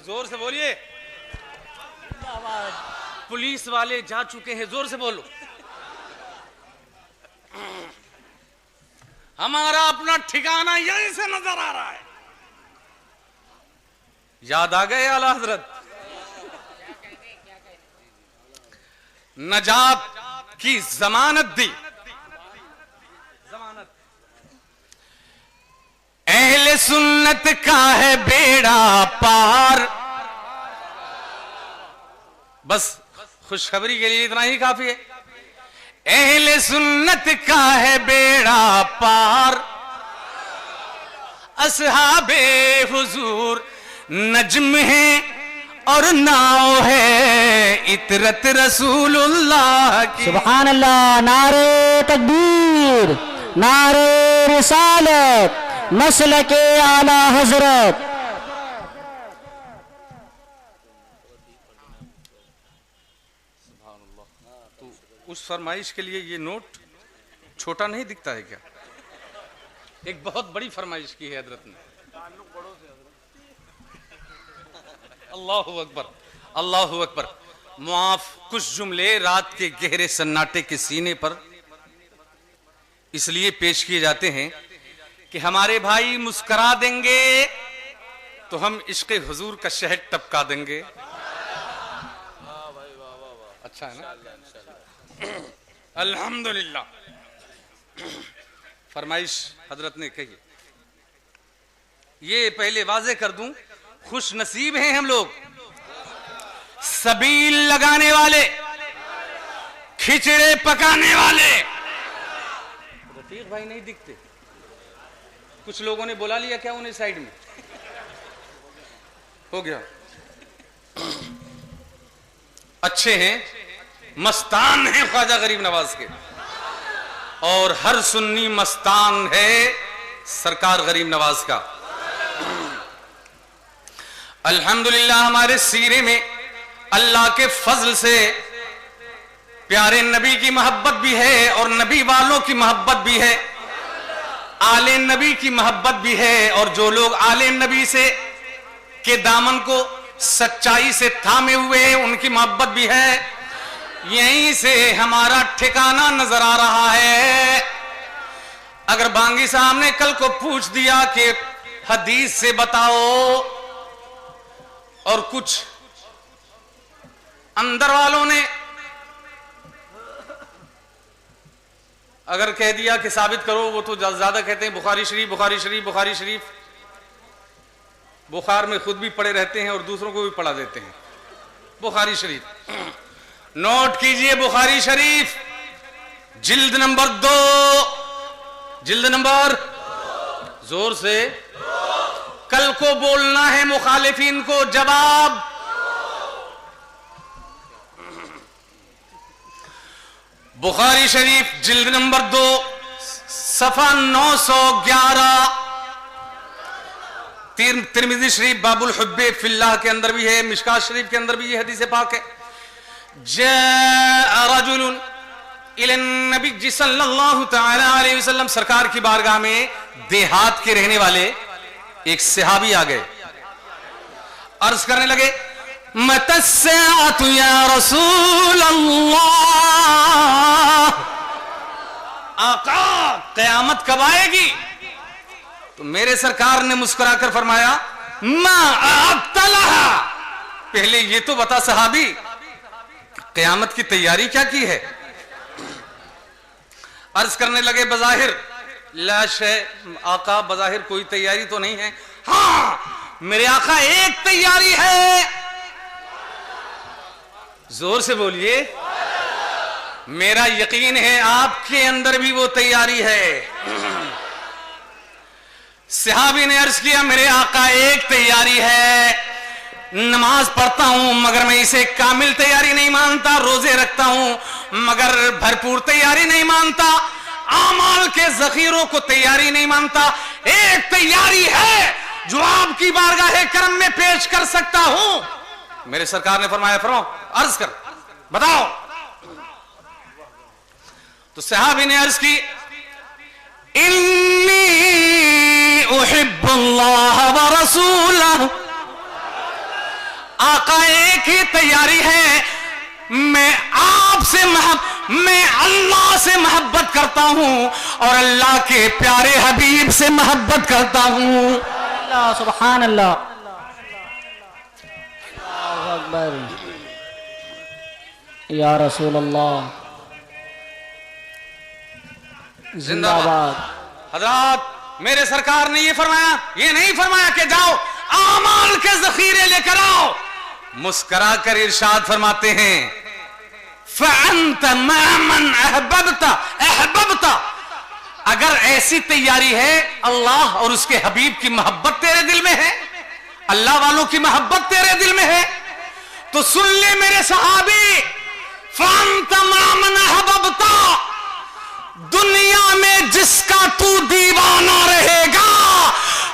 जोर से बोलिए। पुलिस वाले जा चुके हैं, जोर से बोलो। हमारा अपना ठिकाना यहीं से नजर आ रहा है। याद आ गए आला हजरत? नजात की जमानत दी, जमानत। अहले सुन्नत का है बेड़ा पार। बस खुशखबरी के लिए इतना ही काफी है। अहले सुन्नत का है बेड़ा पार, असहाबे हुजूर नज्म है और नाव है इतरत रसूलुल्लाह की। सुभान अल्लाह। नारे तकबीर, नारे रिसालत, मसलके आला हजरत। उस फरमाइश के लिए ये नोट छोटा नहीं दिखता है क्या? एक बहुत बड़ी फरमाइश की है हजरत ने। अल्लाहु अकबर, अल्लाहु अकबर। मुआफ, कुछ जुमले रात के गहरे सन्नाटे के सीने पर इसलिए पेश किए जाते हैं कि हमारे भाई मुस्करा देंगे तो हम इश्क़े हुजूर का शहद टपका देंगे। अच्छा है ना? अल्हम्दुलिल्लाह। फरमाइश हजरत ने कही, ये पहले वाजे कर दूं, खुश नसीब हैं हम लोग, सबील लगाने वाले, खिचड़े पकाने वाले। रफीक भाई नहीं दिखते, कुछ लोगों ने बुला लिया क्या उन्हें साइड में? हो गया। अच्छे हैं, मस्तान है ख्वाजा गरीब नवाज के, और हर सुन्नी मस्तान है सरकार गरीब नवाज का। अल्हम्दुलिल्लाह हमारे सीरे में अल्लाह के फजल से प्यारे नबी की मोहब्बत भी है और नबी वालों की मोहब्बत भी है, आले नबी की मोहब्बत भी है, और जो लोग आले नबी से के दामन को सच्चाई से थामे हुए हैं उनकी मोहब्बत भी है। यहीं से हमारा ठिकाना नजर आ रहा है। अगर बांगी साहब ने कल को पूछ दिया कि हदीस से बताओ, और कुछ अंदर वालों ने अगर कह दिया कि साबित करो, वो तो ज्यादा कहते हैं बुखारी शरीफ बुखारी शरीफ बुखारी शरीफ, बुखार में खुद भी पड़े रहते हैं और दूसरों को भी पढ़ा देते हैं। बुखारी शरीफ नोट कीजिए, बुखारी शरीफ जिल्द नंबर 2, जिल्द नंबर जोर से कल को बोलना है मुखालिफिन को जवाब। बुखारी शरीफ जिल्द नंबर 2 सफा 911, तिरमिज़ी शरीफ बाबुल हुब्बे फिल्लाह के अंदर भी है, मिशकात शरीफ के अंदर भी ये हदीस पाक है। जा रजुलुन इलन नबी सल्लल्लाहु तआला अलैहि वसल्लम, सरकार की बारगाह में देहात के रहने वाले एक सहाबी आ गए, अर्ज करने लगे मतस्साअतु या रसूल अल्लाह, आका क़यामत कब आएगी? तो मेरे सरकार ने मुस्कुराकर फरमाया मा अब्तलहा, पहले ये तो बता सहाबी क़यामत की तैयारी क्या की है। अर्ज करने लगे बज़ाहिर ला शै, आका बज़ाहिर कोई तैयारी तो नहीं है। हाँ मेरे आका एक तैयारी है, जोर से बोलिए, मेरा यकीन है आपके अंदर भी वो तैयारी है। सहाबी ने अर्ज किया मेरे आका एक तैयारी है, नमाज पढ़ता हूं मगर मैं इसे कामिल तैयारी नहीं मानता, रोजे रखता हूं मगर भरपूर तैयारी नहीं मानता, आमाल के जखीरों को तैयारी नहीं मानता। एक तैयारी है जो आपकी बारगाह करम में पेश कर सकता हूं। मेरे सरकार ने फरमाया फरमाओ, अर्ज कर बताओ। तो सहाबी ने अर्ज की इन्नी उहिब्बुल्लाह व रसूलह, आका एक ही तैयारी है, मैं अल्लाह से मोहब्बत करता हूं और अल्लाह के प्यारे हबीब से मोहब्बत करता हूं। अल्लाह सुभान अल्लाह, अल्लाहु अकबर, या रसूल अल्लाह जिंदाबाद। हजरात मेरे सरकार ने ये फरमाया, ये नहीं फरमाया कि जाओ आमाल के जखीरे लेकर आओ, मुस्करा कर इरशाद फरमाते हैं फ़अन्त मअमन अहबब्ता, अगर ऐसी तैयारी है, अल्लाह और उसके हबीब की मोहब्बत तेरे दिल में है, अल्लाह वालों की मोहब्बत तेरे दिल में है, तो सुन ले मेरे सहाबी, फ़अन्त मअमन अहबब्ता, दुनिया में जिसका तू दीवाना रहेगा,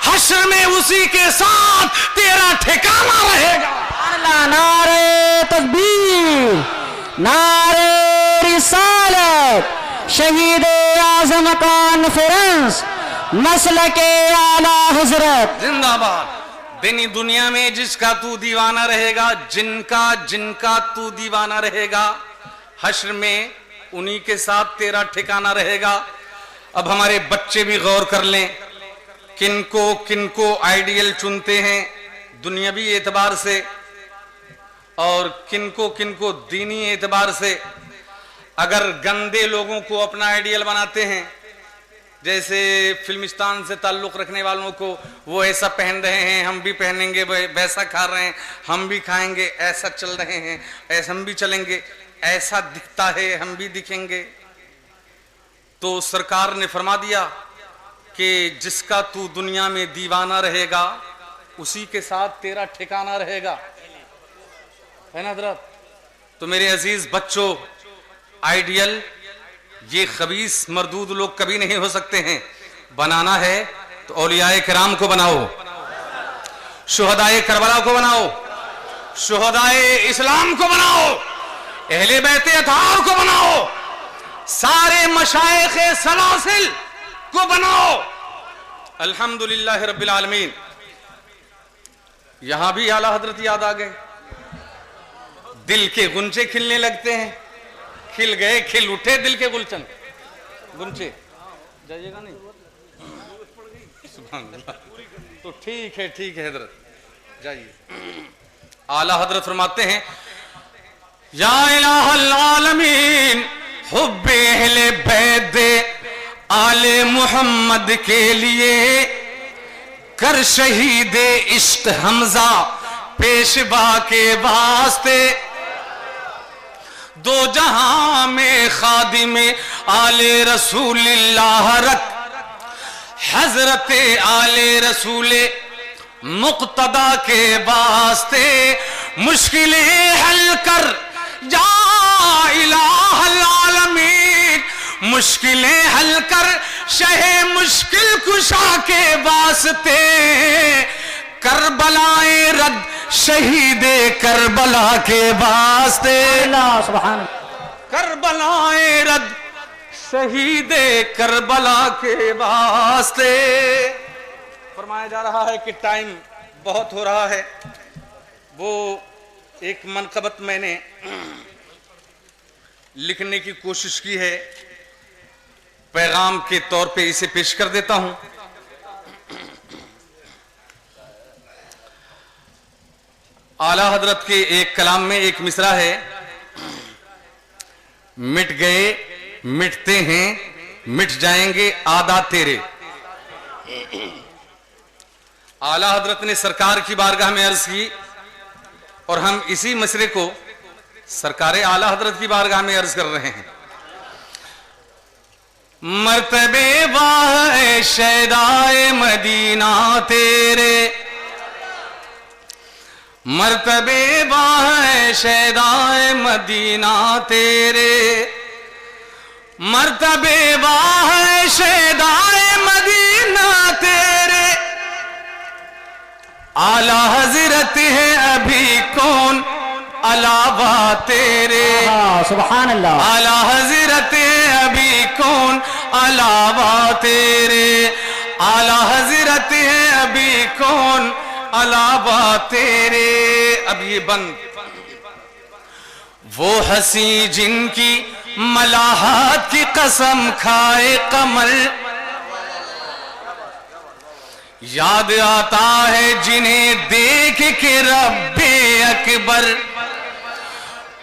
हश्र में उसी के साथ तेरा ठिकाना रहेगा। नारे तकबीर, नारे रिसालत, शहीद आज़म कॉन्फ्रेंस, मसलके आला हजरत जिंदाबाद। दीनी दुनिया में जिसका तू दीवाना रहेगा, जिनका तू दीवाना रहेगा, हश्र में उन्हीं के साथ तेरा ठिकाना रहेगा। अब हमारे बच्चे भी गौर कर लें, किनको आइडियल चुनते हैं दुनियावी एतबार से और किनको दीनी एतबार से। अगर गंदे लोगों को अपना आइडियल बनाते हैं, जैसे फिल्मिस्तान से ताल्लुक रखने वालों को, वो ऐसा पहन रहे हैं हम भी पहनेंगे, वैसा खा रहे हैं हम भी खाएंगे, ऐसा चल रहे हैं ऐसा हम भी चलेंगे, ऐसा दिखता है हम भी दिखेंगे, तो सरकार ने फरमा दिया कि जिसका तू दुनिया में दीवाना रहेगा उसी के साथ तेरा ठिकाना रहेगा, है ना हज़रत। तो मेरे अजीज बच्चों, आइडियल ये खबीस मरदूद लोग कभी नहीं हो सकते हैं। बनाना है तो औलियाए किराम को बनाओ, शुहदाए करबला को बनाओ, शुहदाए इस्लाम को बनाओ, अहले बैत अतार को बनाओ, सारे मशाइखे सलासिल को बनाओ। अल्हम्दुलिल्लाह रब्बिल आलमीन। यहां भी आला हजरत याद आ गए, दिल के गुंचे खिलने लगते हैं, खिल गए खिल उठे दिल के गुलशन गुंचे। जाइएगा नहीं? सुभान अल्लाह। तो ठीक है हजरत, जाइए। आला हजरत फरमाते हैं, या इलाहल आलमीन हुब्बे अहले बैत आले मोहम्मद के लिए कर शहीद इश्क हमजा पेशवा के वास्ते, दो जहां में खादिम आले रसूलिल्लाह रख, हजरत आले रसूल मुक्तदा के वास्ते मुश्किलें हल कर जा इलाहल आलमीन, मुश्किलें हल कर शहे मुश्किल कुशा के वास्ते, करबलाए रद शहीदे करबला के वास्ते, सुभान करबलाए रद शहीदे करबला के वास्ते। फरमाया जा रहा है कि टाइम बहुत हो रहा है। वो एक मनकबत मैंने लिखने की कोशिश की है, पैगाम के तौर पे इसे पेश कर देता हूं। आला हजरत के एक कलाम में एक मिसरा है, मिट गए मिटते हैं मिट जाएंगे आदा तेरे। आला हजरत ने सरकार की बारगाह में अर्ज की और हम इसी मसले को सरकार आला हजरत की बारगाह में अर्ज कर रहे हैं। मर्तबे वाह शहदाए मदीना तेरे, मर्तबे वाह शहदाए मदीना तेरे, मर्तबे वाह शहदाए मदीना तेरे, आला हजरत है अभी कौन अलावा तेरे, सुभान अल्लाह। आला हजरत है अभी कौन अलावा तेरे, आला हजरत है अभी कौन अलावा तेरे। अब ये बंद, वो हंसी जिनकी मलाहत की कसम खाए कमल, याद आता है जिन्हें देख के रब्बे अकबर,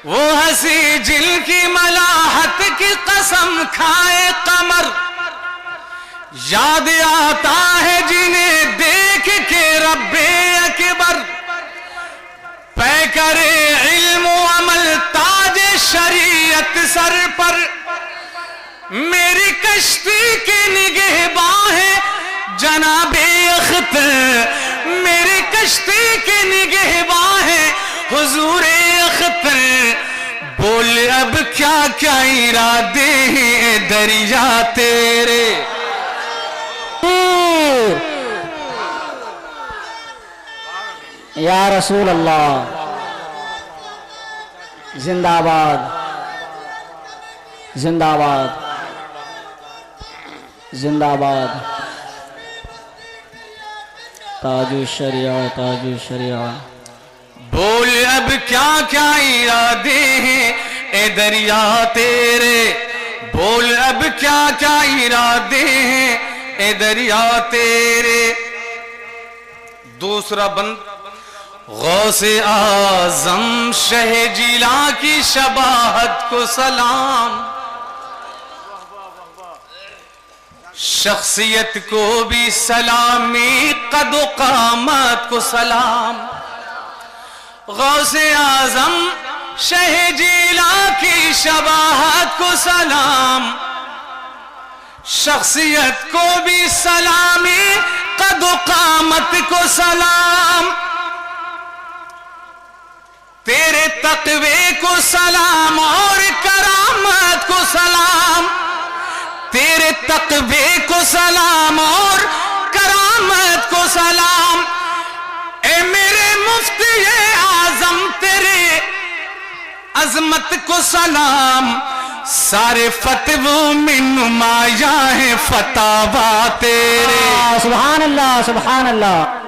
वो हंसी जिनकी मलाहत की कसम खाए कमर, याद आता है जिन्हें देख के रब्बे अकबर, पै करे इल्म अमल ताज शरीयत सर पर, मेरी कश्ती के निगहबान जनाबे अख्तर, मेरी कश्ती के निगहबान हुजूरे अख्तर, बोल अब क्या क्या इरादे हैं दरिया तेरे। या रसूल अल्लाह जिंदाबाद जिंदाबाद जिंदाबाद, ताजु शरिया ताजु शरिया। बोल अब क्या क्या इरादे हैं ए दरिया तेरे, बोल अब क्या क्या इरादे हैं ए दरिया तेरे। दूसरा बंद, गौसे आजम शह जिला की शबाहत को सलाम, शख्सियत को भी सलामी कदो कामत को सलाम, गौसे आजम शह जिला की शबाहत को सलाम, शख्सियत को भी सलामी कदो कामत को सलाम, तेरे तकवे को सलाम और करामत को सलाम, तेरे तकवे को सलाम और करामत को सलाम, ए मेरे मुफ्ती आजम तेरे अजमत को सलाम, सारे फतवों में नुमाया है फतावा तेरे। सुभान अल्लाह सुभान अल्लाह।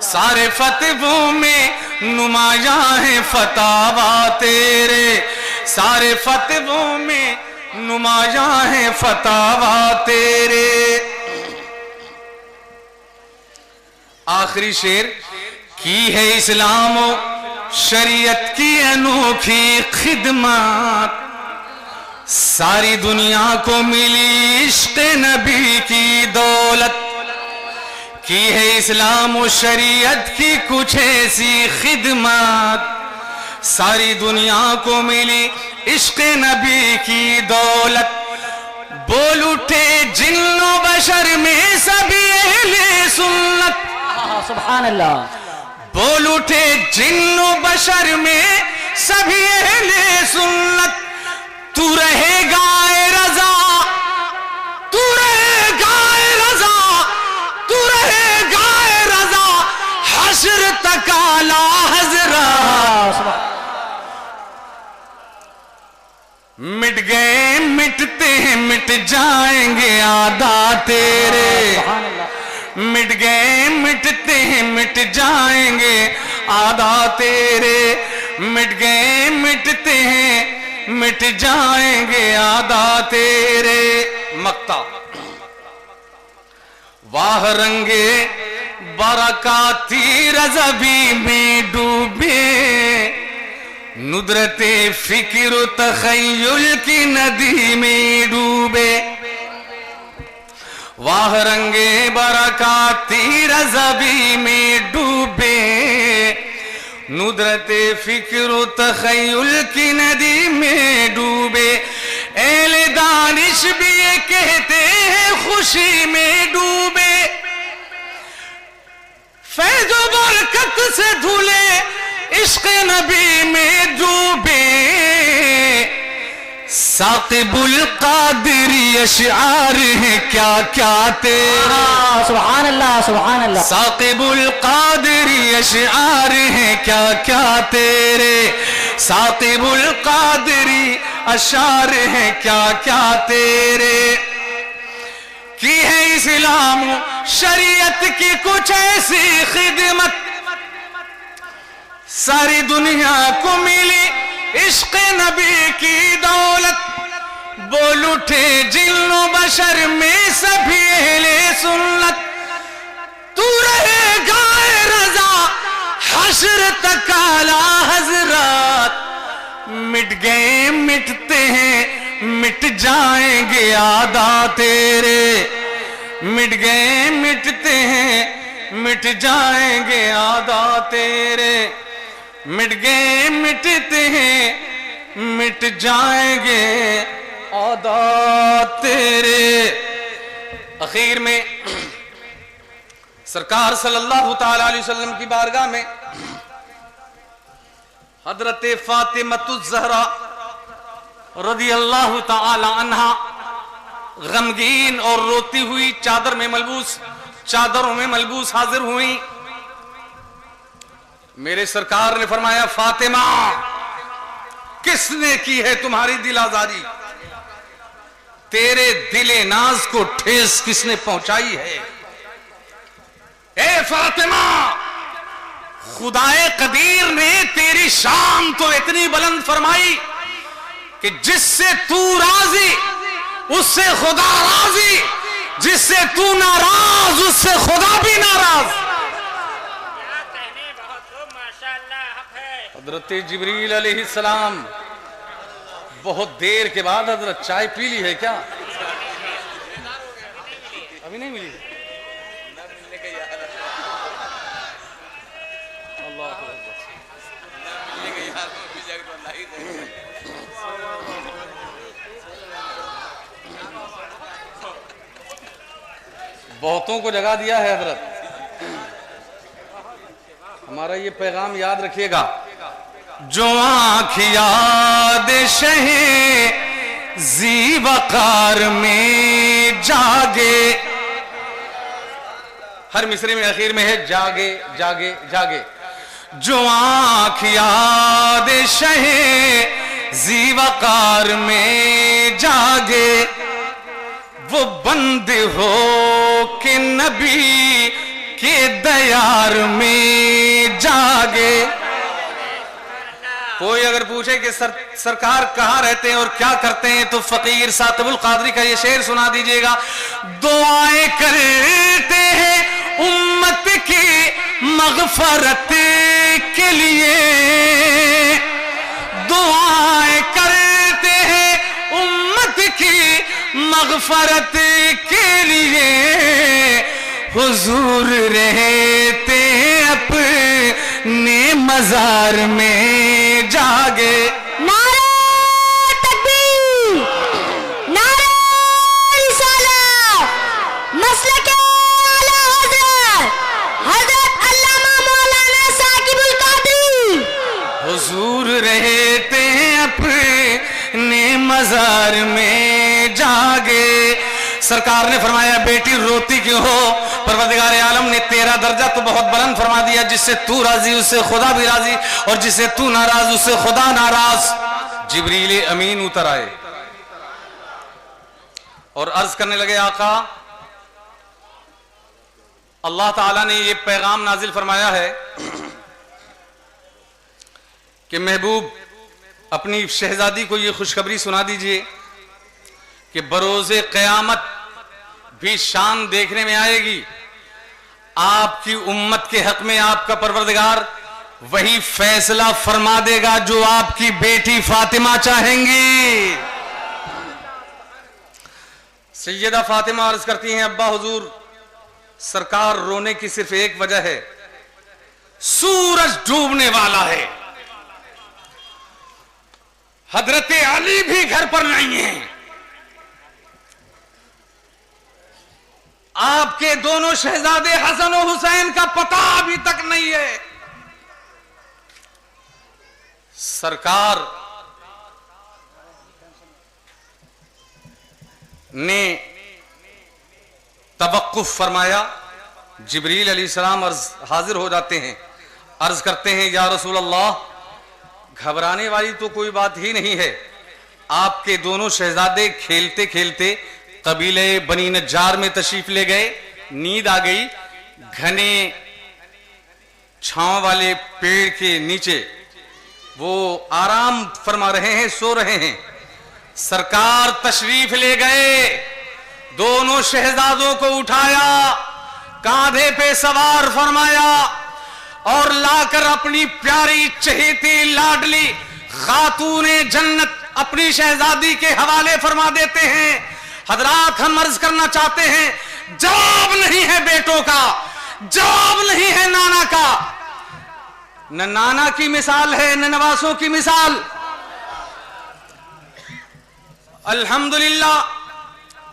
सारे फतवों में नुमाया है फतावा तेरे, सारे फतवों में नुमायां है फतावा तेरे। आखिरी शेर, की है इस्लाम शरीयत की अनोखी खिदमत, सारी दुनिया को मिली इश्क नबी की दौलत। की है इस्लाम और शरीयत की कुछ ऐसी खिदमत, सारी दुनिया को मिली इश्क नबी की दौलत। बोल उठे जिन्नो बशर में सभी अहले सुन्नत, सुभान अल्लाह। बोल उठे जिन्नो बशर में सभी अहले सुन्नत, तू रहेगा ए रजा, तू रहेगा ए रजा, तू रहेगा ए रजा, हश्र तक आला हजरा। मिट गए मिटते हैं मिट जाएंगे आदा तेरे, मिट गए मिटते हैं मिट जाएंगे आदा तेरे, मिट गए मिटते हैं मिट जाएंगे आदा तेरे। मक्ता, वाह रंगे बरकाती रज़बी में डूबे, नुदरते फिक्र तखय्युल की नदी में डूबे। वाह रंगे बरकाती रज़बी में डूबे, नुदरते फिक्र तखय्युल की नदी में डूबे। एले दानिश भी ये कहते हैं खुशी में डूबे, फैज़ व बरकत से धुले इश्क़ नबी में डूबे। साक़िबुल क़ादिरी अशआर है क्या क्या तेरे, सुभान अल्लाह सुभान अल्लाह। साक़िबुल क़ादिरी अशआर है क्या क्या तेरे, साक़िबुल क़ादिरी अशआर है क्या क्या तेरे। की है इस्लाम शरीयत की कुछ ऐसी खिदमत, सारी दुनिया को मिली इश्क़ नबी की दौलत। बोल उठे जिन्नो बशर में सभी अहले सुन्नत, तू रहेगा ए रज़ा हश्र तक आला हज़रत। मिट गए मिटते हैं मिट जाएंगे आदा तेरे, मिट गए मिटते हैं मिट जाएंगे आदा तेरे, मिट गए मिटते हैं मिट जाएंगे आदा तेरे। आखिर में सरकार सल्लल्लाहु ताला अलैहि वसल्लम की बारगाह में हजरत फातिमतुज़ ज़हरा रज़ियल्लाहु ताला अन्हा गमगीन और रोती हुई चादरों में मलबूस हाजिर हुई। मेरे सरकार ने फरमाया, फातिमा किसने की है तुम्हारी दिल आजारी, तेरे दिले नाज को ठेस किसने पहुंचाई है। ए फातिमा, खुदाए कदीर ने तेरी शान तो इतनी बुलंद फरमाई कि जिससे तू राजी उससे खुदा राजी, जिससे तू नाराज उससे खुदा भी नाराज। हजरत जिब्रील अलैहिस्सलाम, बहुत देर के बाद हजरत चाय पी ली है क्या? अभी नहीं मिली? बहुतों को जगा दिया है हजरत। हमारा ये पैगाम याद रखिएगा, जो आँख याद शहे जी वकार में जागे। हर मिसरे में आखिर में है जागे जागे जागे। जो आँख याद शहे जी वकार में जागे, वो बंद हो के नबी के दयार में जागे। कोई अगर पूछे कि सरकार कहाँ रहते हैं और क्या करते हैं, तो फकीर सातिबुल कादरी का ये शेर सुना दीजिएगा। दुआएं करते हैं उम्मत की मगफरत के लिए, दुआएं करते हैं उम्मत की मगफरत के लिए, हुजूर रहते हैं अपने मजार में जागे। नारे तकबीर, नारे रिसालत, मसलके आला हज़रत, हज़रत अल्लामा मौलाना साकिबुल कादरी। हुजूर रहते हैं अपने मजार में जागे। सरकार ने फरमाया बेटी रोती क्यों हो, परवरदिगार आलम ने तेरा दर्जा तो बहुत बुलंद फरमा दिया, जिससे तू राजी उससे खुदा भी राजी, और जिससे तू नाराज उससे खुदा नाराज। जिब्रील अमीन उतर आए और अर्ज करने लगे, आका अल्लाह ताला ने ये पैगाम नाजिल फरमाया है कि महबूब अपनी शहजादी को ये खुशखबरी सुना दीजिए कि बरोज़े क़यामत भी शान देखने में आएगी। आपकी उम्मत के हक में आपका परवरदिगार वही फैसला फरमा देगा जो आपकी बेटी फातिमा चाहेंगी। सैयदा फातिमा अर्ज करती हैं, अब्बा हुजूर सरकार रोने की सिर्फ एक वजह है, सूरज डूबने वाला है, हजरत अली भी घर पर नहीं है, आपके दोनों शहजादे हसन और हुसैन का पता अभी तक नहीं है। सरकार ने तवक्कुफ फरमाया। जिब्रील अलैहिस्सलाम हाजिर हो जाते हैं, अर्ज करते हैं, या रसूल अल्लाह घबराने वाली तो कोई बात ही नहीं है, आपके दोनों शहजादे खेलते खेलते कबीले बनी नज्जार में तशरीफ ले गए, नींद आ गई, घने छांव वाले पेड़ के नीचे वो आराम फरमा रहे हैं, सो रहे हैं। सरकार तशरीफ ले गए, दोनों शहजादों को उठाया, कांधे पे सवार फरमाया और लाकर अपनी प्यारी चहेती लाडली खातूने जन्नत अपनी शहजादी के हवाले फरमा देते हैं। हजरात हम अर्ज करना चाहते हैं, जवाब नहीं है बेटों का, जवाब नहीं है नाना का, न नाना की मिसाल है न नवासों की मिसाल। अल्हम्दुलिल्लाह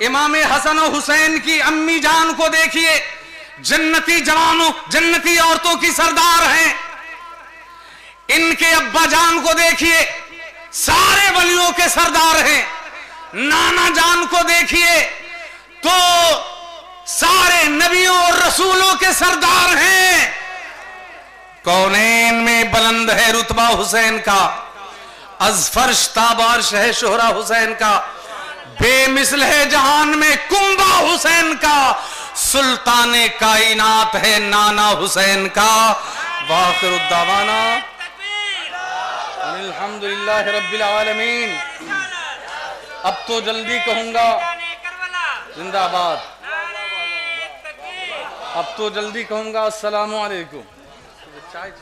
इमाम हसन और हुसैन की अम्मी जान को देखिए, जन्नती जवानों जन्नती औरतों की सरदार हैं। इनके अब्बा जान को देखिए, सारे वलियों के सरदार हैं। नाना जान को देखिए तो सारे नबियों और रसूलों के सरदार हैं। कौनैन में बुलंद है रुतबा हुसैन का, अज़फर्श ताबार्श है शोहरा हुसैन का, बेमिसल है जहान में कुंबा हुसैन का, सुल्ताने कायनात है नाना हुसैन का। वाखिरुद्दावाना अल्हम्दुलिल्लाह रब्बिल आलमीन। अब तो जल्दी कहूंगा जिंदाबाद, अब तो जल्दी कहूंगा अस्सलामु अलैकुम।